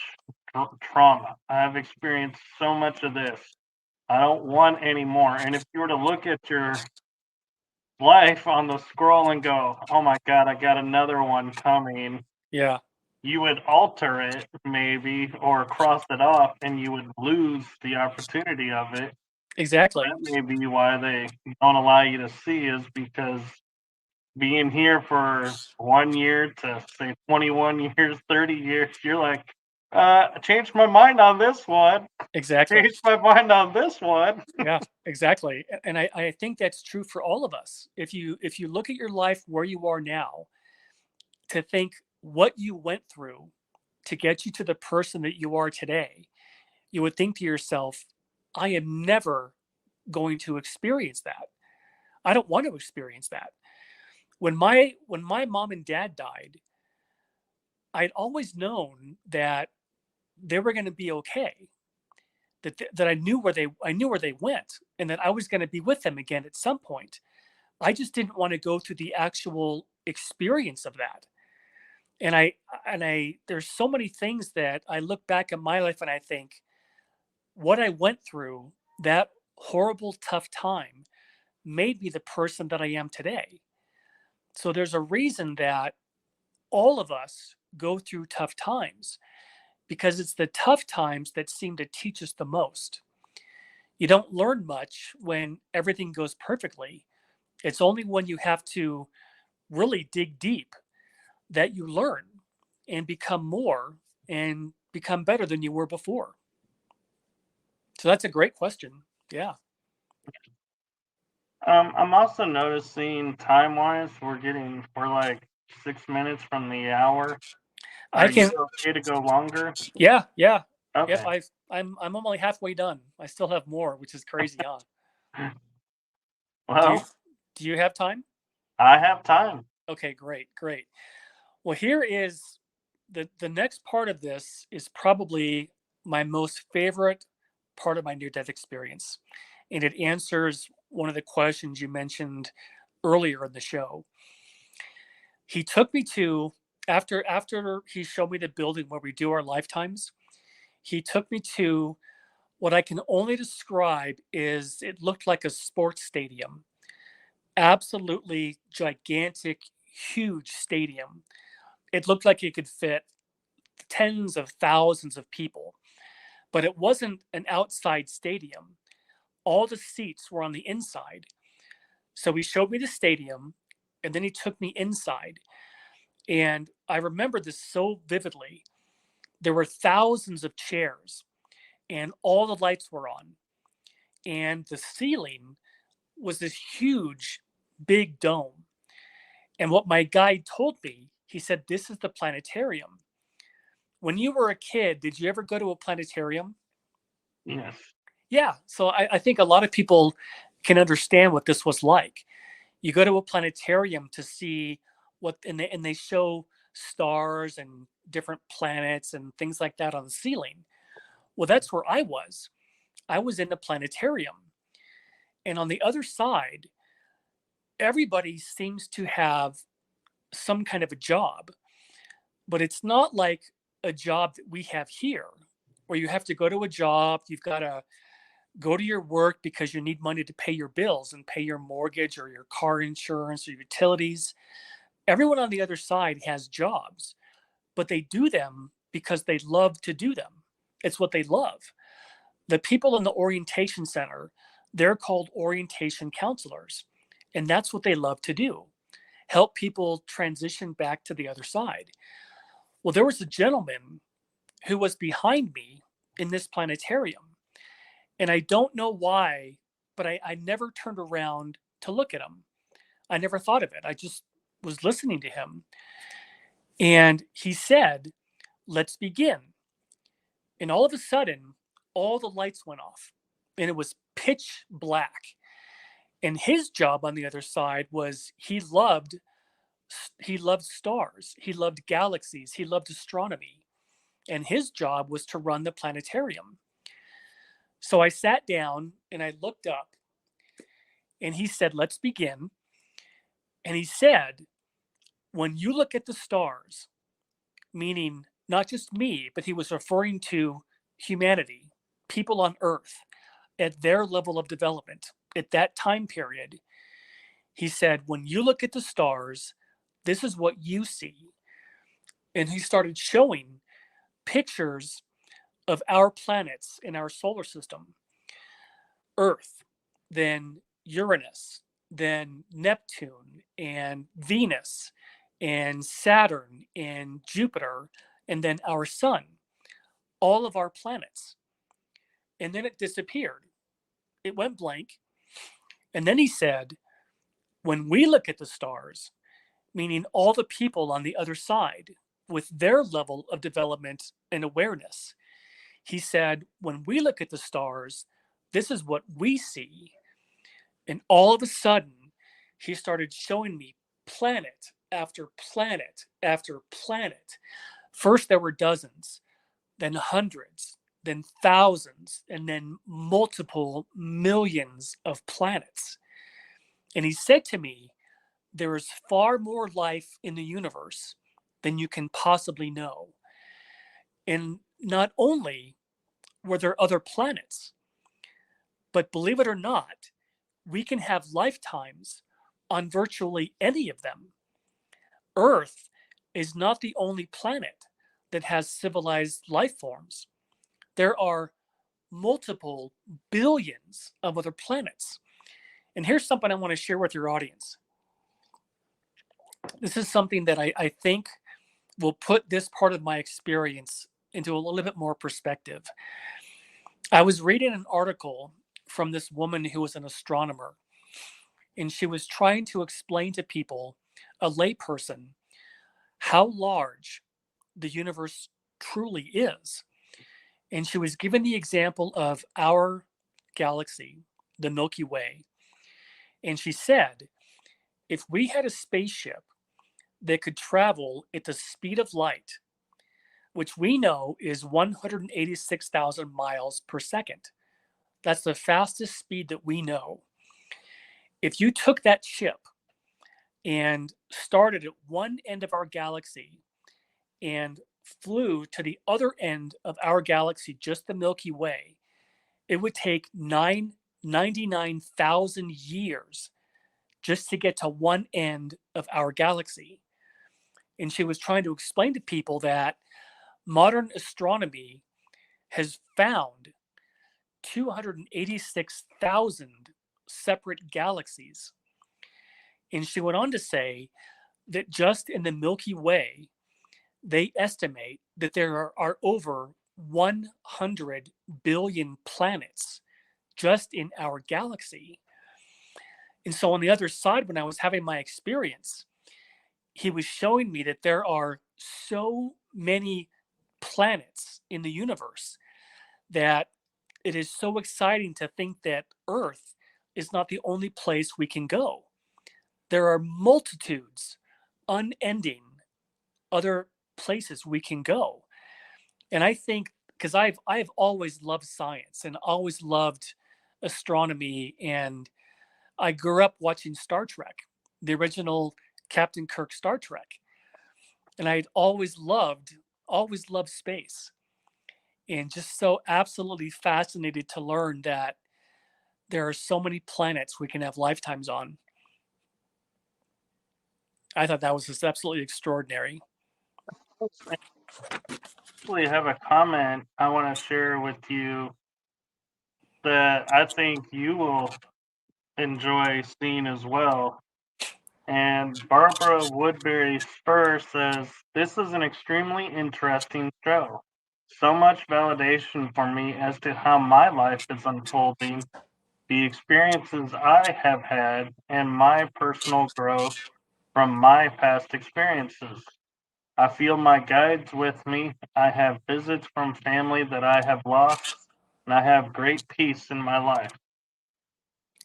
trauma. I have experienced so much of this. I don't want any more. And if you were to look at your life on the scroll and go, oh my God, I got another one coming, Yeah, you would alter it maybe or cross it off and you would lose the opportunity of it. exactly. That may be why they don't allow you to see, is because being here for 1 year to say 21 years, 30 years, you're like, I changed my mind on this one. Exactly. Changed my mind on this one. Yeah, exactly. And I think that's true for all of us. If you look at your life where you are now, to think what you went through to get you to the person that you are today, you would think to yourself, I am never going to experience that. I don't want to experience that. When my mom and dad died, I'd always known that they were going to be okay. That I knew where they went, and that I was going to be with them again at some point. I just didn't want to go through the actual experience of that. And I there's so many things that I look back at my life and I think what I went through, that horrible tough time, made me the person that I am today. So there's a reason that all of us go through tough times, because it's the tough times that seem to teach us the most. You don't learn much when everything goes perfectly. It's only when you have to really dig deep that you learn and become more and become better than you were before. So that's a great question. Yeah. I'm also noticing time wise, we're like 6 minutes from the hour. I Are you can okay to go longer? Yeah, yeah. Yep, Okay. I'm only halfway done. I still have more, which is crazy, huh? Do you Well, do you have time? I have time. Okay, great, great. Well, here is the next part of this is probably my most favorite part of my near death experience. And it answers one of the questions you mentioned earlier in the show. He took me to after he showed me the building where we do our lifetimes, he took me to what I can only describe is it looked like a sports stadium. Absolutely gigantic, huge stadium. It looked like it could fit tens of thousands of people, but it wasn't an outside stadium. All the seats were on the inside. So he showed me the stadium and then he took me inside. And I remember this so vividly. There were thousands of chairs and all the lights were on. And the ceiling was this huge, big dome. And what my guide told me, he said, this is the planetarium. When you were a kid, did you ever go to a planetarium? Yes. Yeah. So I think a lot of people can understand what this was like. You go to a planetarium to see and they show stars and different planets and things like that on the ceiling. Well, that's where I was. I was in the planetarium. And on the other side, everybody seems to have some kind of a job, but it's not like a job that we have here where you have to go to a job, you've got to go to your work because you need money to pay your bills and pay your mortgage or your car insurance or utilities. Everyone on the other side has jobs, but they do them because they love to do them. It's what they love. The people in the orientation center, they're called orientation counselors, and that's what they love to do, help people transition back to the other side. Well, there was a gentleman who was behind me in this planetarium. And I don't know why, but I never turned around to look at him. I never thought of it. I just was listening to him. And he said, let's begin. And all of a sudden, all the lights went off and it was pitch black. And his job on the other side was he loved stars, he loved galaxies, he loved astronomy, and his job was to run the planetarium. So I sat down and I looked up and he said, let's begin. And he said, when you look at the stars, meaning not just me, but he was referring to humanity, people on earth, at their level of development at that time period. He said, when you look at the stars, this is what you see. And he started showing pictures of our planets in our solar system: Earth, then Uranus, then Neptune, and Venus, and Saturn, and Jupiter, and then our sun, all of our planets. And then it disappeared. It went blank. And then he said, when we look at the stars, meaning all the people on the other side with their level of development and awareness, he said, when we look at the stars, this is what we see. And all of a sudden, he started showing me planet after planet after planet. First, there were dozens, then hundreds, then thousands, and then multiple millions of planets. And he said to me, there is far more life in the universe than you can possibly know. And not only were there other planets, but believe it or not, we can have lifetimes on virtually any of them. Earth is not the only planet that has civilized life forms. There are multiple billions of other planets. And here's something I want to share with your audience. This is something that I think will put this part of my experience into a little bit more perspective. I was reading an article from this woman who was an astronomer, and she was trying to explain to people, a layperson, how large the universe truly is. And she was given the example of our galaxy, the Milky Way. And she said, if we had a spaceship that could travel at the speed of light, which we know is 186,000 miles per second, that's the fastest speed that we know. If you took that ship and started at one end of our galaxy and flew to the other end of our galaxy, just the Milky Way, it would take 99,000 years just to get to one end of our galaxy. And she was trying to explain to people that modern astronomy has found 286,000 separate galaxies. And she went on to say that just in the Milky Way, they estimate that there are over 100 billion planets just in our galaxy. And so on the other side, when I was having my experience, he was showing me that there are so many planets in the universe that it is so exciting to think that Earth is not the only place we can go. There are multitudes, unending other places we can go. And I think, because I've always loved science and always loved astronomy, and I grew up watching Star Trek, the original Captain Kirk Star Trek. And I'd always loved space, and just so absolutely fascinated to learn that there are so many planets we can have lifetimes on. I thought that was just absolutely extraordinary. I actually have a comment I want to share with you that I think you will enjoy seeing as well. And Barbara Woodbury Spur says, this is an extremely interesting show. So much validation for me as to how my life is unfolding, the experiences I have had, and my personal growth from my past experiences. I feel my guides with me. I have visits from family that I have lost, and I have great peace in my life.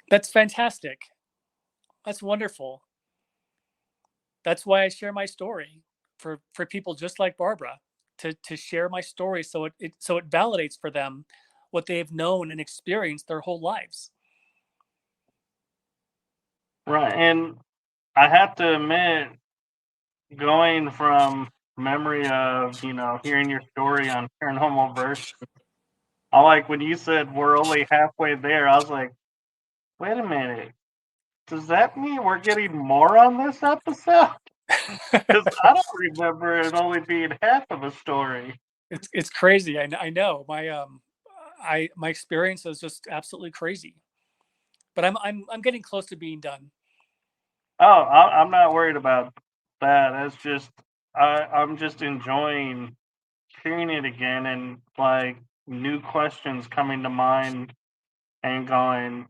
That's fantastic. That's wonderful. That's why I share my story for people just like Barbara, to share my story so it validates for them what they've known and experienced their whole lives. Right. And I have to admit, going from memory of, hearing your story on Paranormal Verse I like when you said we're only halfway there. I was like, wait a minute. Does that mean we're getting more on this episode? Because I don't remember it only being half of a story. It's crazy. I know. My experience is just absolutely crazy. But I'm getting close to being done. Oh, I'm not worried about that. It's just I'm just enjoying hearing it again and like new questions coming to mind and going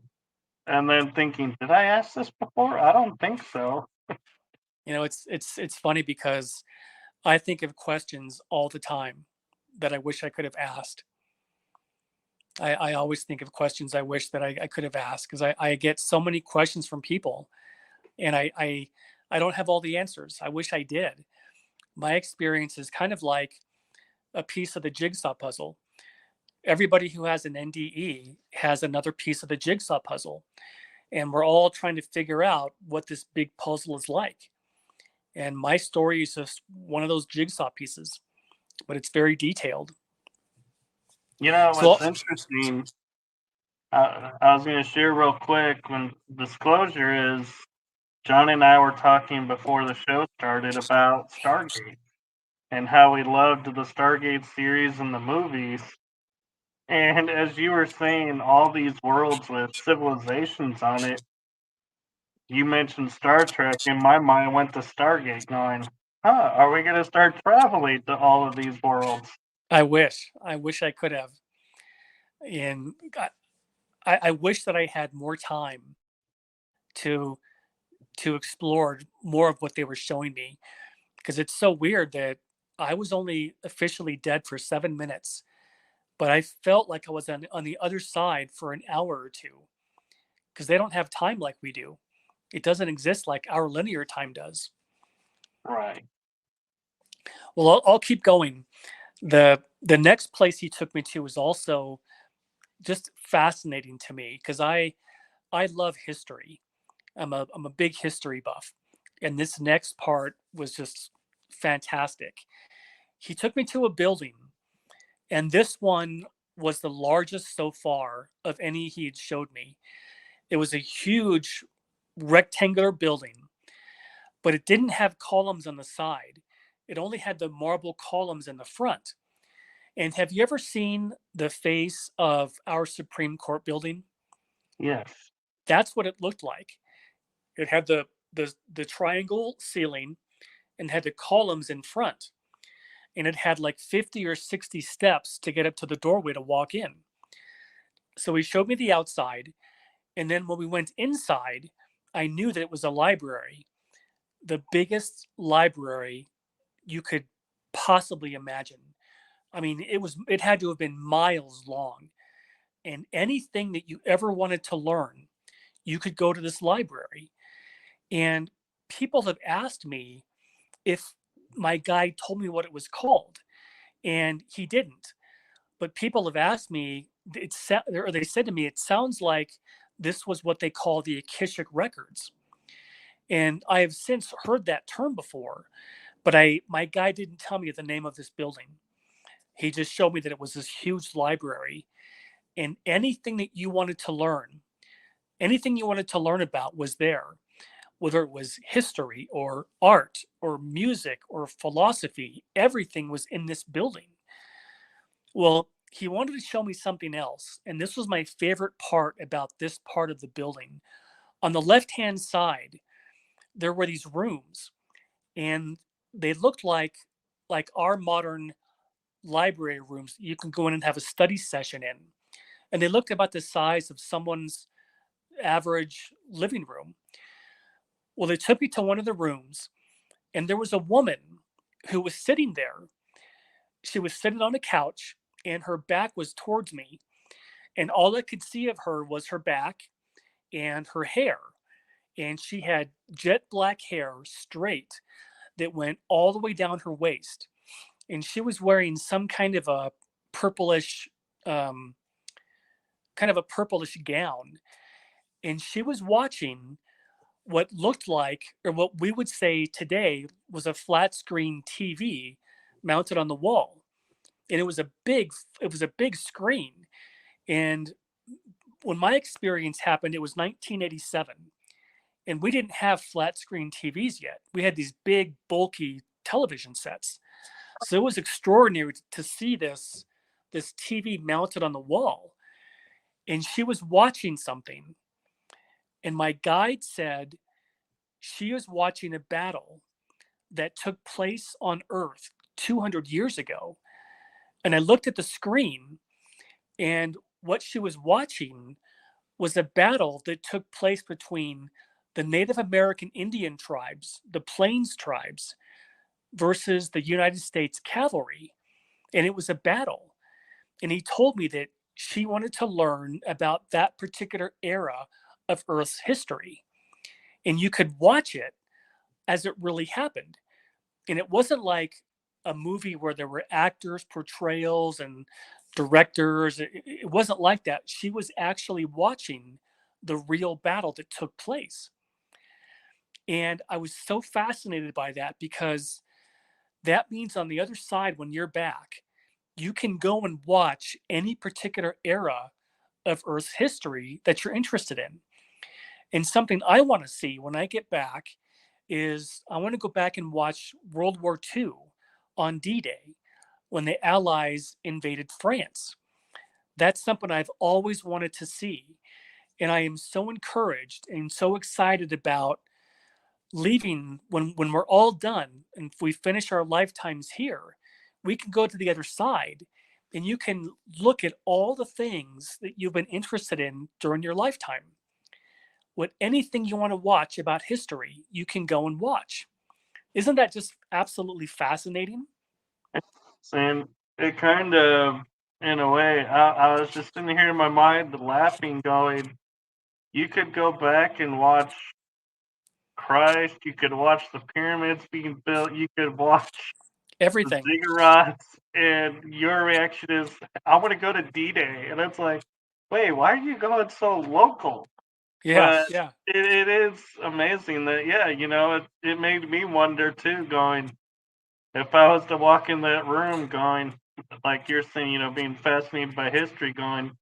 and then thinking, did I ask this before? I don't think so. You know, it's funny because I think of questions all the time that I wish I could have asked. I always think of questions I wish that I could have asked because I get so many questions from people and I don't have all the answers. I wish I did. My experience is kind of like a piece of the jigsaw puzzle. Everybody who has an NDE has another piece of the jigsaw puzzle, and we're all trying to figure out what this big puzzle is like. And my story is just one of those jigsaw pieces, but it's very detailed. You know So what's interesting? I was going to share real quick when disclosure is Johnny and I were talking before the show started about Stargate and how we loved the Stargate series and the movies. And as you were saying, all these worlds with civilizations on it, you mentioned Star Trek, and my mind went to Stargate, going, huh, are we going to start traveling to all of these worlds? I wish I could have. And I wish that I had more time to explore more of what they were showing me because it's so weird that I was only officially dead for 7 minutes, but I felt like I was on the other side for an hour or two because they don't have time like we do. It doesn't exist like our linear time does. Right. Well, I'll keep going. The next place he took me to was also just fascinating to me because I love history. I'm a big history buff, and this next part was just fantastic. He took me to a building, and this one was the largest so far of any he had showed me. It was a huge rectangular building, but it didn't have columns on the side. It only had the marble columns in the front. And have you ever seen the face of our Supreme Court building? Yes. That's what it looked like. It had the triangle ceiling and had the columns in front. And it had like 50 or 60 steps to get up to the doorway to walk in. So he showed me the outside. And then when we went inside, I knew that it was a library, the biggest library you could possibly imagine. I mean, it had to have been miles long. And anything that you ever wanted to learn, you could go to this library. And people have asked me if my guide told me what it was called, and he didn't. But people have asked me, or they said to me, it sounds like this was what they call the Akashic records. And I have since heard that term before, but my guide didn't tell me the name of this building. He just showed me that it was this huge library, and anything you wanted to learn about was there, whether it was history or art or music or philosophy, everything was in this building. Well, he wanted to show me something else, and this was my favorite part about this part of the building. On the left-hand side, there were these rooms, and they looked like our modern library rooms you can go in and have a study session in. And they looked about the size of someone's average living room. Well, they took me to one of the rooms, and there was a woman who was sitting there. She was sitting on a couch, and her back was towards me. And all I could see of her was her back and her hair. And she had jet black hair, straight, that went all the way down her waist. And she was wearing some purplish, um, kind of a purplish gown. And she was watching what looked like, or what we would say today was a flat screen TV mounted on the wall. and it was a big screen. And when my experience happened, it was 1987, and we didn't have flat screen TVs yet. We had these big, bulky television sets. So it was extraordinary to see this TV mounted on the wall. And she was watching something. And my guide said she was watching a battle that took place on Earth 200 years ago. And I looked at the screen, and what she was watching was a battle that took place between the Native American Indian tribes, the Plains tribes, versus the United States cavalry. And it was a battle. And he told me that she wanted to learn about that particular era of Earth's history. And you could watch it as it really happened. And it wasn't like a movie where there were actors' portrayals and directors. It wasn't like that. She was actually watching the real battle that took place. And I was so fascinated by that, because that means on the other side, when you're back, you can go and watch any particular era of Earth's history that you're interested in. And something I want to see when I get back is I want to go back and watch World War II on D-Day when the Allies invaded France. That's something I've always wanted to see. And I am so encouraged and so excited about leaving when we're all done. And if we finish our lifetimes here, we can go to the other side, and you can look at all the things that you've been interested in during your lifetime. What anything you want to watch about history, you can go and watch. Isn't that just absolutely fascinating? And it kind of, in a way, I was just sitting here in my mind laughing, going, you could go back and watch Christ, you could watch the pyramids being built, you could watch the Everything. ziggurats, and your reaction is, I want to go to D-Day. And it's like, wait, why are you going so local? Yeah, But yeah, it is amazing that, yeah, it made me wonder too, going, if I was to walk in that room going, like you're saying, being fascinated by history, going,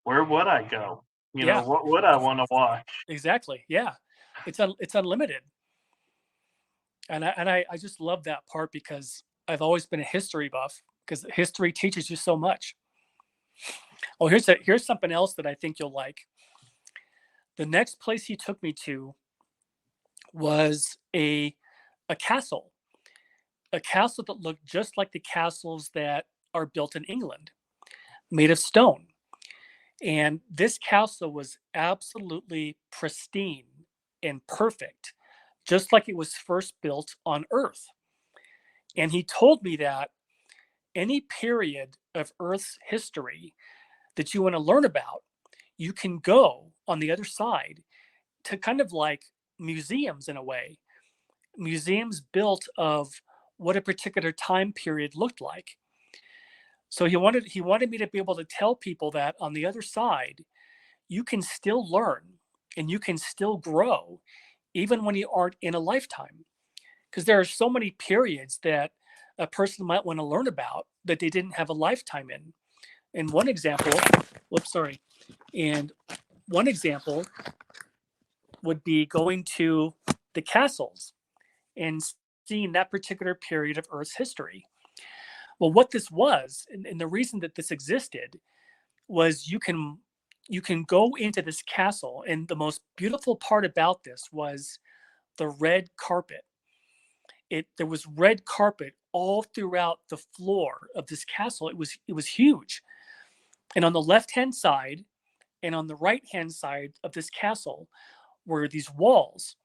where would I go? yeah. What would I want to watch? Exactly. Yeah. It's unlimited. And I just love that part, because I've always been a history buff, because history teaches you so much. Oh, here's something else that I think you'll like. The next place he took me to was a castle, a castle that looked just like the castles that are built in England, made of stone. And this castle was absolutely pristine and perfect, just like it was first built on Earth. And he told me that any period of Earth's history that you want to learn about, you can go on the other side to kind of like museums in a way, museums built of what a particular time period looked like. So he wanted me to be able to tell people that on the other side, you can still learn and you can still grow even when you aren't in a lifetime. Because there are so many periods that a person might want to learn about that they didn't have a lifetime in. And one example, whoops, sorry. And one example would be going to the castles and seeing that particular period of Earth's history. Well, what this was, and the reason that this existed, was you can go into this castle, and the most beautiful part about this was the red carpet. There was red carpet all throughout the floor of this castle. It was huge. And on the left-hand side and on the right-hand side of this castle were these walls.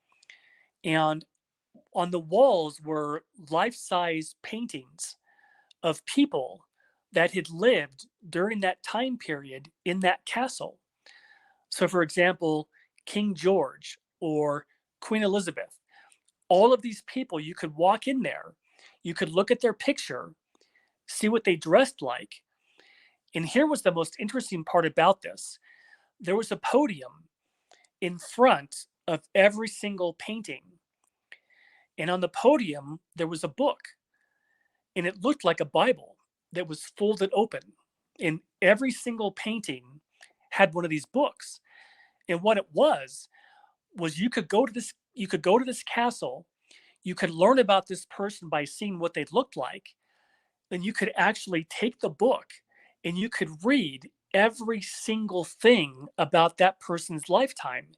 And on the walls were life-size paintings of people that had lived during that time period in that castle. So, for example, King George or Queen Elizabeth, all of these people, you could walk in there, you could look at their picture, see what they dressed like. And here was the most interesting part about this: there was a podium in front of every single painting. And on the podium, there was a book, and it looked like a Bible. that was folded open, and every single painting had one of these books. And what it was you could go to this castle, you could learn about this person by seeing what they looked like, then you could actually take the book and you could read every single thing about that person's lifetime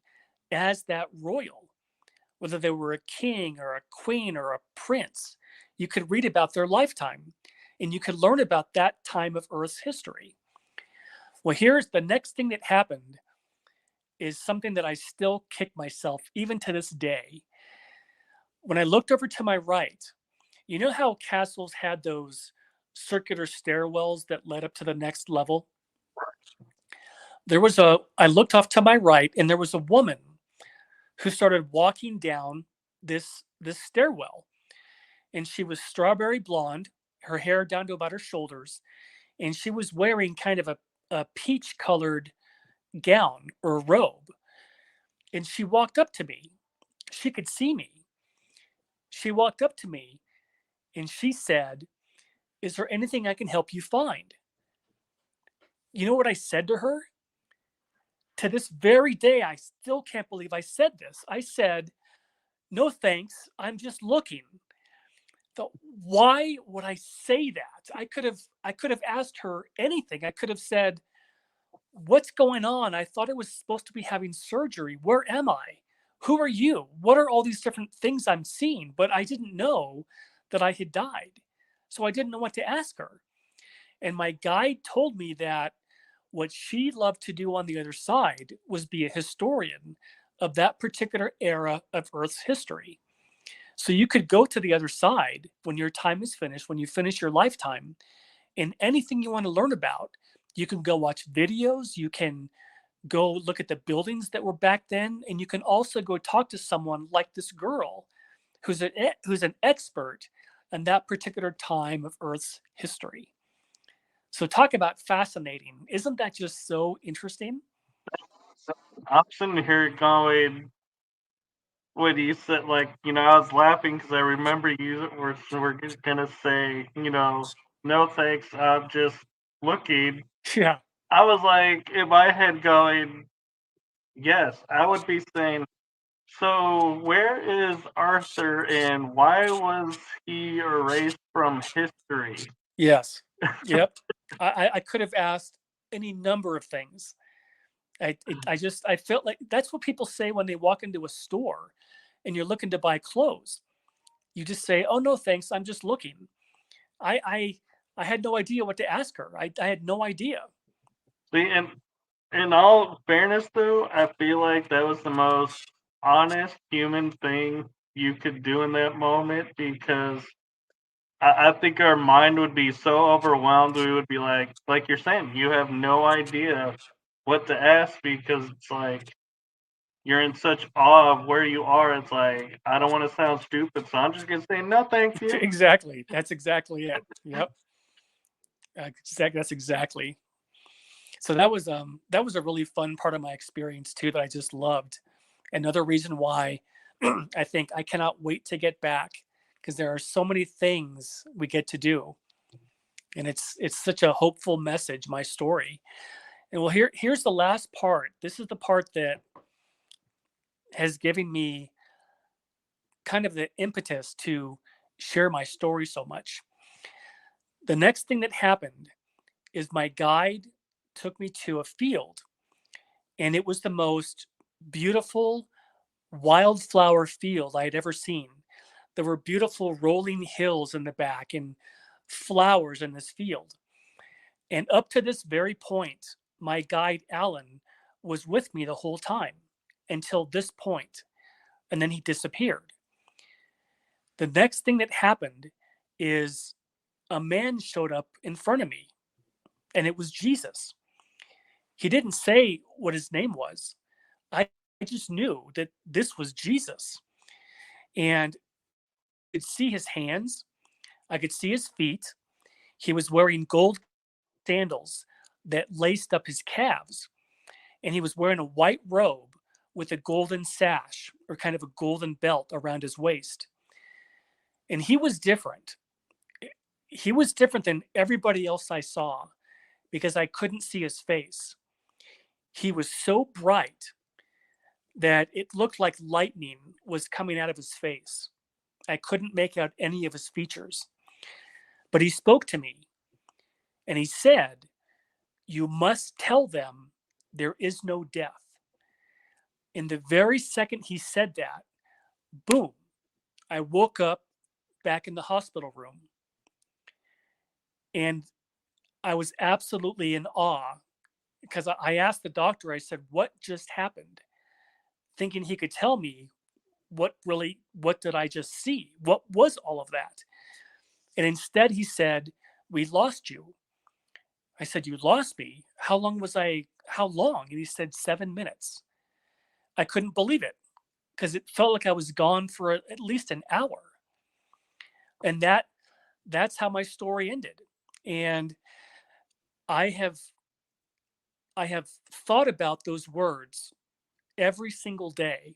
as that royal, whether they were a king or a queen or a prince. You could read about their lifetime and you could learn about that time of Earth's history. Well, here's the next thing that happened is something that I still kick myself even to this day. When I looked over to my right, you know how castles had those circular stairwells that led up to the next level? I looked off to my right and there was a woman who started walking down this stairwell. And she was strawberry blonde, her hair down to about her shoulders, and she was wearing kind of a peach colored gown or robe. And she walked up to me. She could see me. She walked up to me and she said, "Is there anything I can help you find?" You know what I said to her? To this very day, I still can't believe I said this. I said, "No thanks, I'm just looking." So why would I say that? I could have asked her anything. I could have said, "What's going on? I thought I was supposed to be having surgery. Where am I? Who are you? What are all these different things I'm seeing?" But I didn't know that I had died. So I didn't know what to ask her. And my guide told me that what she loved to do on the other side was be a historian of that particular era of Earth's history. So you could go to the other side when your time is finished, when you finish your lifetime, and anything you want to learn about, you can go watch videos, you can go look at the buildings that were back then, and you can also go talk to someone like this girl who's an expert in that particular time of Earth's history. So talk about fascinating. Isn't that just so interesting? So I'm sitting here going, what you said, like, I was laughing because I remember you were gonna say, no thanks, I'm just looking. Yeah. I was like, in my head going, yes, I would be saying, so where is Arthur and why was he erased from history? Yes. Yep. I could have asked any number of things. I felt like that's what people say when they walk into a store and you're looking to buy clothes. You just say, "Oh no, thanks, I'm just looking." I I I had no idea what to ask her. I had no idea. See, and in all fairness, though, I feel like that was the most honest human thing you could do in that moment because I think our mind would be so overwhelmed. We would be like you're saying, you have no idea what to ask because it's like you're in such awe of where you are. It's like, I don't want to sound stupid, so I'm just going to say, no, thank you. Exactly. That's exactly it. Yep. That's exactly. So that was a really fun part of my experience too that I just loved. Another reason why I think I cannot wait to get back because there are so many things we get to do, and it's such a hopeful message. My story, and well, here's the last part. This is the part that has given me kind of the impetus to share my story so much. The next thing that happened is my guide took me to a field, and it was the most beautiful wildflower field I had ever seen. There were beautiful rolling hills in the back and flowers in this field. And up to this very point, my guide, Alan, was with me the whole time until this point, and then he disappeared. The next thing that happened is a man showed up in front of me, and it was Jesus. He didn't say what his name was. I just knew that this was Jesus. And I could see his hands, I could see his feet. He was wearing gold sandals that laced up his calves, and he was wearing a white robe with a golden sash or kind of a golden belt around his waist. And he was different. he was different than everybody else I saw because I couldn't see his face. He was so bright that it looked like lightning was coming out of his face. I couldn't make out any of his features. But he spoke to me and he said, "You must tell them there is no death." In the very second he said that, boom, I woke up back in the hospital room. And I was absolutely in awe because I asked the doctor, I said, "What just happened?" Thinking he could tell me what did I just see? What was all of that? And instead he said, "We lost you." I said, "You lost me? How long? And he said, 7 minutes. I couldn't believe it because it felt like I was gone for at least an hour. And that's how my story ended. And I have I have thought about those words every single day,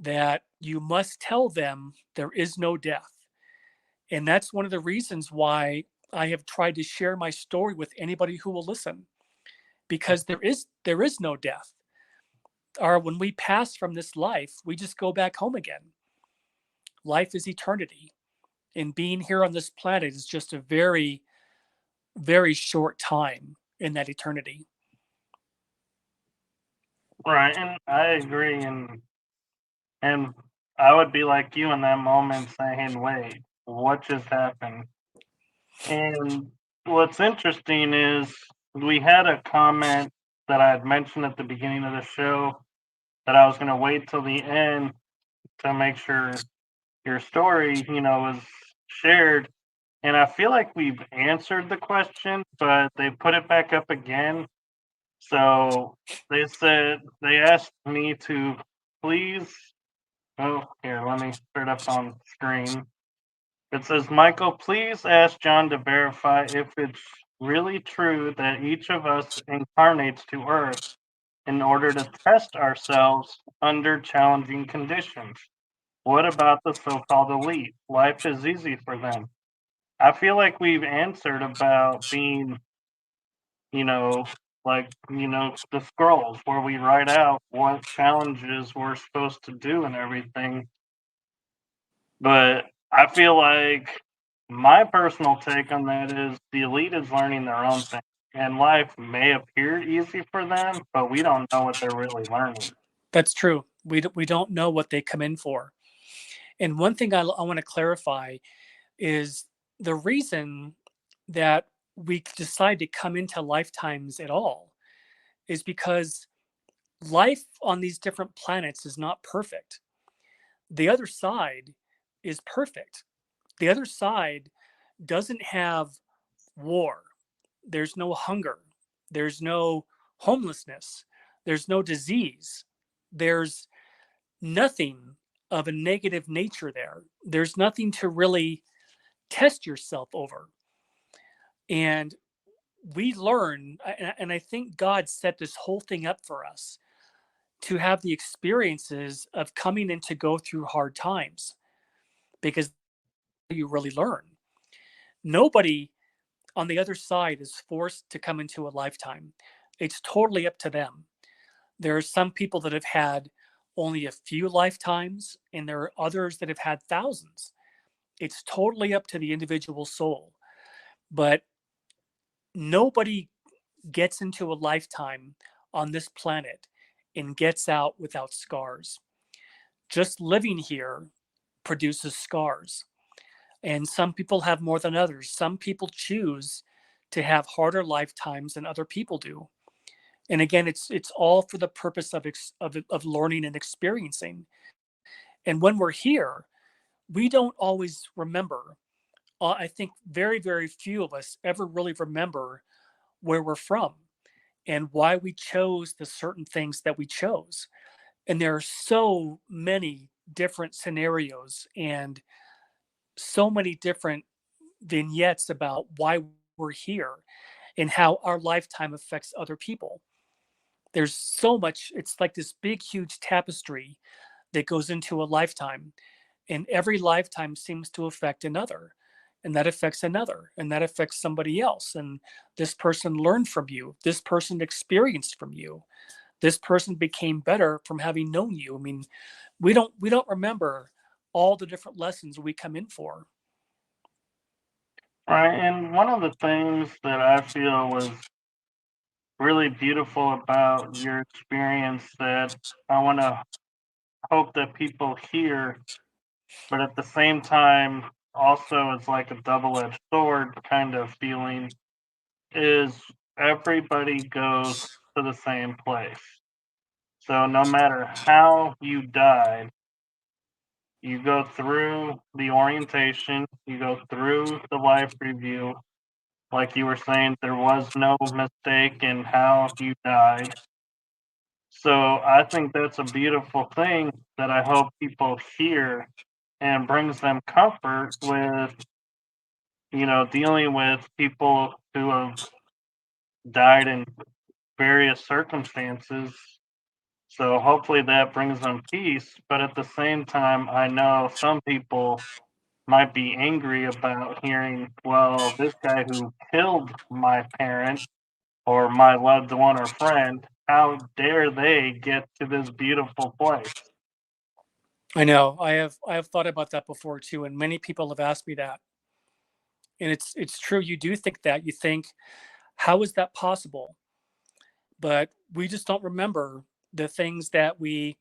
that you must tell them there is no death. And that's one of the reasons why I have tried to share my story with anybody who will listen, because there is no death. Or when we pass from this life, we just go back home again. Life is eternity. And being here on this planet is just a very, very short time in that eternity. Right, and I agree, and I would be like you in that moment saying, "Wait, what just happened?" And what's interesting is we had a comment that I had mentioned at the beginning of the show that I was going to wait till the end to make sure your story, was shared. And I feel like we've answered the question, but they put it back up again. So they asked me to please. Oh, here, let me put it up on screen. It says, Michael, please ask John to verify if it's really true that each of us incarnates to Earth in order to test ourselves under challenging conditions. What about the so called elite? Life is easy for them. I feel like we've answered about being, you know, the scrolls where we write out what challenges we're supposed to do and everything. But I feel like my personal take on that is the elite is learning their own thing. And life may appear easy for them, but we don't know what they're really learning. That's true. We don't know what they come in for. And one thing I want to clarify is the reason that we decide to come into lifetimes at all is because life on these different planets is not perfect. The other side is perfect. The other side doesn't have war. There's no hunger. There's no homelessness. There's no disease. There's nothing of a negative nature there. There's nothing to really test yourself over. And we learn, and I think God set this whole thing up for us to have the experiences of coming in to go through hard times, because you really learn. Nobody on the other side is forced to come into a lifetime. It's totally up to them. There are some people that have had only a few lifetimes, and there are others that have had thousands. It's totally up to the individual soul. But nobody gets into a lifetime on this planet and gets out without scars. Just living here produces scars. And some people have more than others. Some people choose to have harder lifetimes than other people do. And again, it's all for the purpose of learning and experiencing. And when we're here, we don't always remember. I think very, very few of us ever really remember where we're from and why we chose the certain things that we chose. And there are so many different scenarios and so many different vignettes about why we're here and how our lifetime affects other people. There's so much, it's like this big, huge tapestry that goes into a lifetime, and every lifetime seems to affect another. and that affects another, and that affects somebody else. And this person learned from you. This person experienced from you. This person became better from having known you. I mean, we don't remember all the different lessons we come in for. Right. And one of the things that I feel was really beautiful about your experience that I want to hope that people hear, but at the same time, also it's like a double edged sword kind of feeling, is everybody goes to the same place. So no matter how you died, you go through the orientation, you go through the life review. Like you were saying, there was no mistake in how you died. So I think that's a beautiful thing that I hope people hear and brings them comfort with, dealing with people who have died in various circumstances. So hopefully that brings them peace. But at the same time, I know some people might be angry about hearing, well, this guy who killed my parent or my loved one or friend, how dare they get to this beautiful place? I know. I have thought about that before too, and many people have asked me that. And it's true. You do think that. You think, how is that possible? But we just don't remember the things that we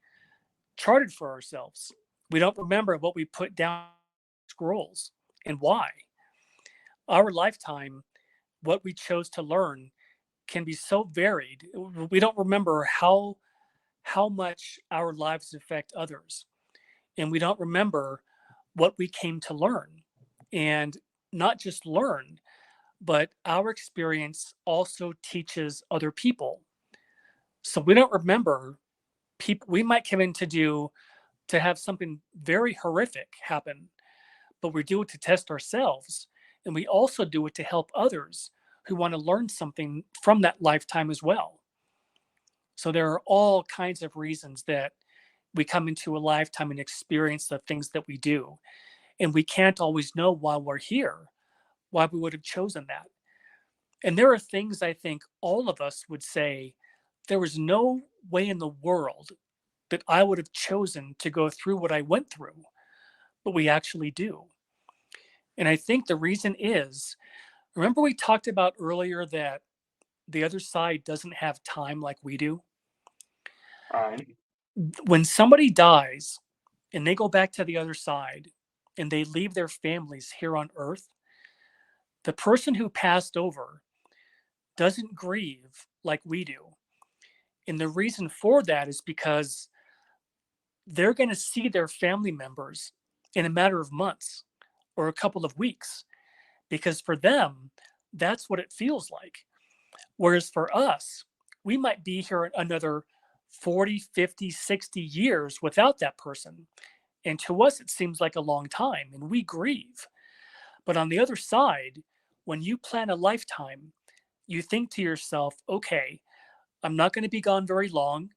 charted for ourselves. We don't remember what we put down scrolls and why. Our lifetime, what we chose to learn can be so varied. We don't remember how much our lives affect others. And we don't remember what we came to learn. And not just learn, but our experience also teaches other people. So we don't remember people we might come in to have something very horrific happen, but we do it to test ourselves. And we also do it to help others who want to learn something from that lifetime as well. So there are all kinds of reasons that we come into a lifetime and experience the things that we do. And we can't always know why we're here, why we would have chosen that. And there are things I think all of us would say there was no way in the world that I would have chosen to go through what I went through, but we actually do. And I think the reason is, remember we talked about earlier that the other side doesn't have time like we do? Right. When somebody dies and they go back to the other side and they leave their families here on earth, the person who passed over doesn't grieve like we do. And the reason for that is because they're going to see their family members in a matter of months or a couple of weeks, because for them, that's what it feels like. Whereas for us, we might be here another 40, 50, 60 years without that person. And to us, it seems like a long time and we grieve. But on the other side, when you plan a lifetime, you think to yourself, okay, I'm not going to be gone very long.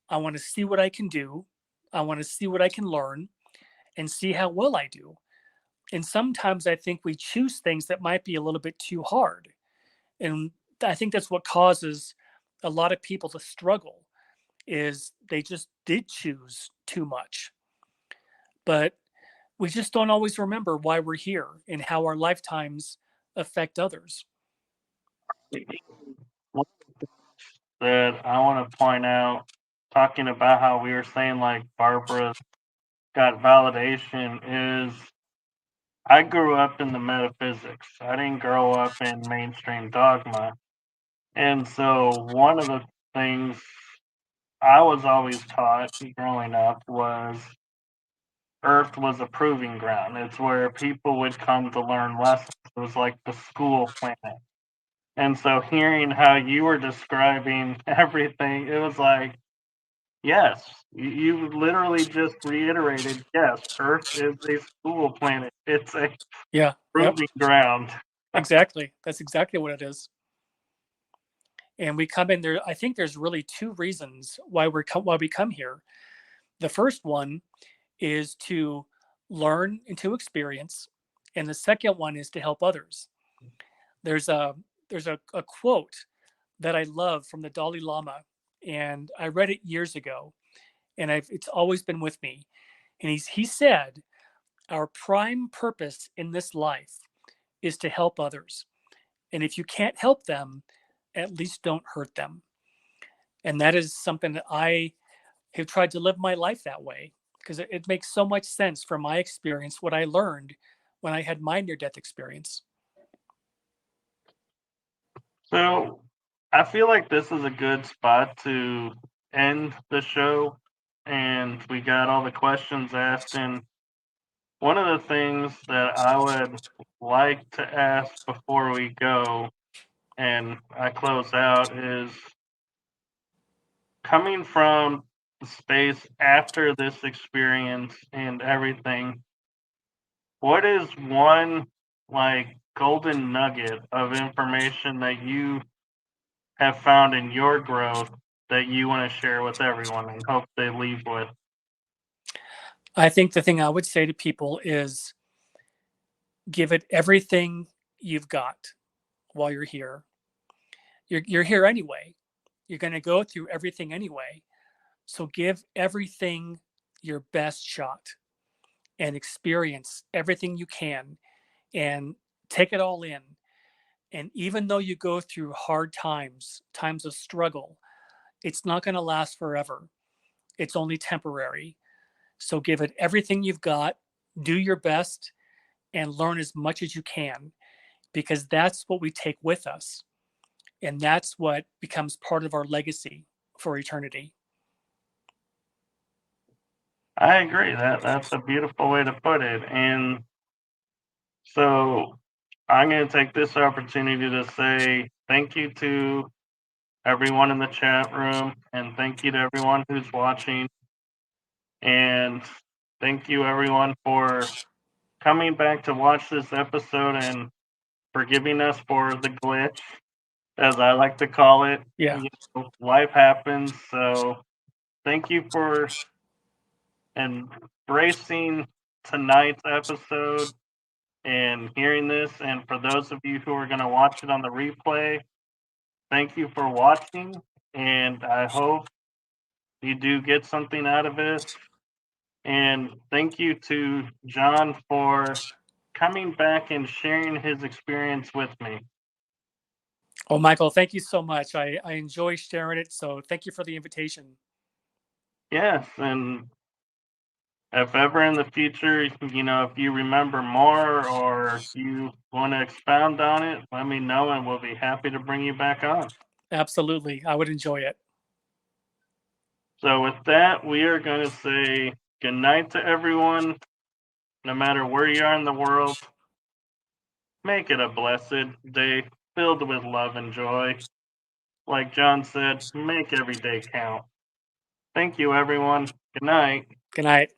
I want to see what I can do. I want to see what I can learn and see how well I do. And sometimes I think we choose things that might be a little bit too hard. And I think that's what causes a lot of people to struggle is they just did choose too much. But we just don't always remember why we're here and how our lifetimes affect others. One that I want to point out, talking about how we were saying like Barbara got validation, is I grew up in the metaphysics. I didn't grow up in mainstream dogma. And so one of the things I was always taught growing up was Earth was a proving ground. It's where people would come to learn lessons. It was like the school planet. And so hearing how you were describing everything, it was like, yes, you literally just reiterated, yes, Earth is a school planet. It's a Yeah. Yep. proving ground. Exactly. That's exactly what it is. And we come in there. I think there's really two reasons why we come here. The first one is to learn and to experience, And the second one is to help others. There's a a quote that I love from the Dalai Lama, and I read it years ago, and it's always been with me. And he said, "Our prime purpose in this life is to help others, and if you can't help them, at least don't hurt them." And that is something that I have tried to live my life that way, because it makes so much sense from my experience, what I learned when I had my near death experience. So I feel like this is a good spot to end the show. And we got all the questions asked. And one of the things that I would like to ask before we go and I close out is coming from the space after this experience and everything, what is one like golden nugget of information that you have found in your growth that you want to share with everyone and hope they leave with? I think the thing I would say to people is give it everything you've got while you're here. You're here anyway. You're going to go through everything anyway. So give everything your best shot and experience everything you can and take it all in. And even though you go through hard times, times of struggle, it's not going to last forever. It's only temporary. So give it everything you've got, do your best, and learn as much as you can, because that's what we take with us. And that's what becomes part of our legacy for eternity. I agree. That's a beautiful way to put it. And so I'm going to take this opportunity to say thank you to everyone in the chat room and thank you to everyone who's watching. And thank you everyone for coming back to watch this episode and forgiving us for the glitch, as I like to call it. Yeah, Life happens. So thank you for embracing tonight's episode and hearing this. And for those of you who are going to watch it on the replay, thank you for watching. And I hope you do get something out of it. And thank you to John for coming back and sharing his experience with me. oh, Michael, thank you so much. I enjoy sharing it. So thank you for the invitation. Yes, and if ever in the future, if you remember more or you want to expound on it, let me know and we'll be happy to bring you back on. Absolutely. I would enjoy it. So, with that, we are going to say good night to everyone, no matter where you are in the world. Make it a blessed day filled with love and joy. Like John said, make every day count. Thank you, everyone. Good night. Good night.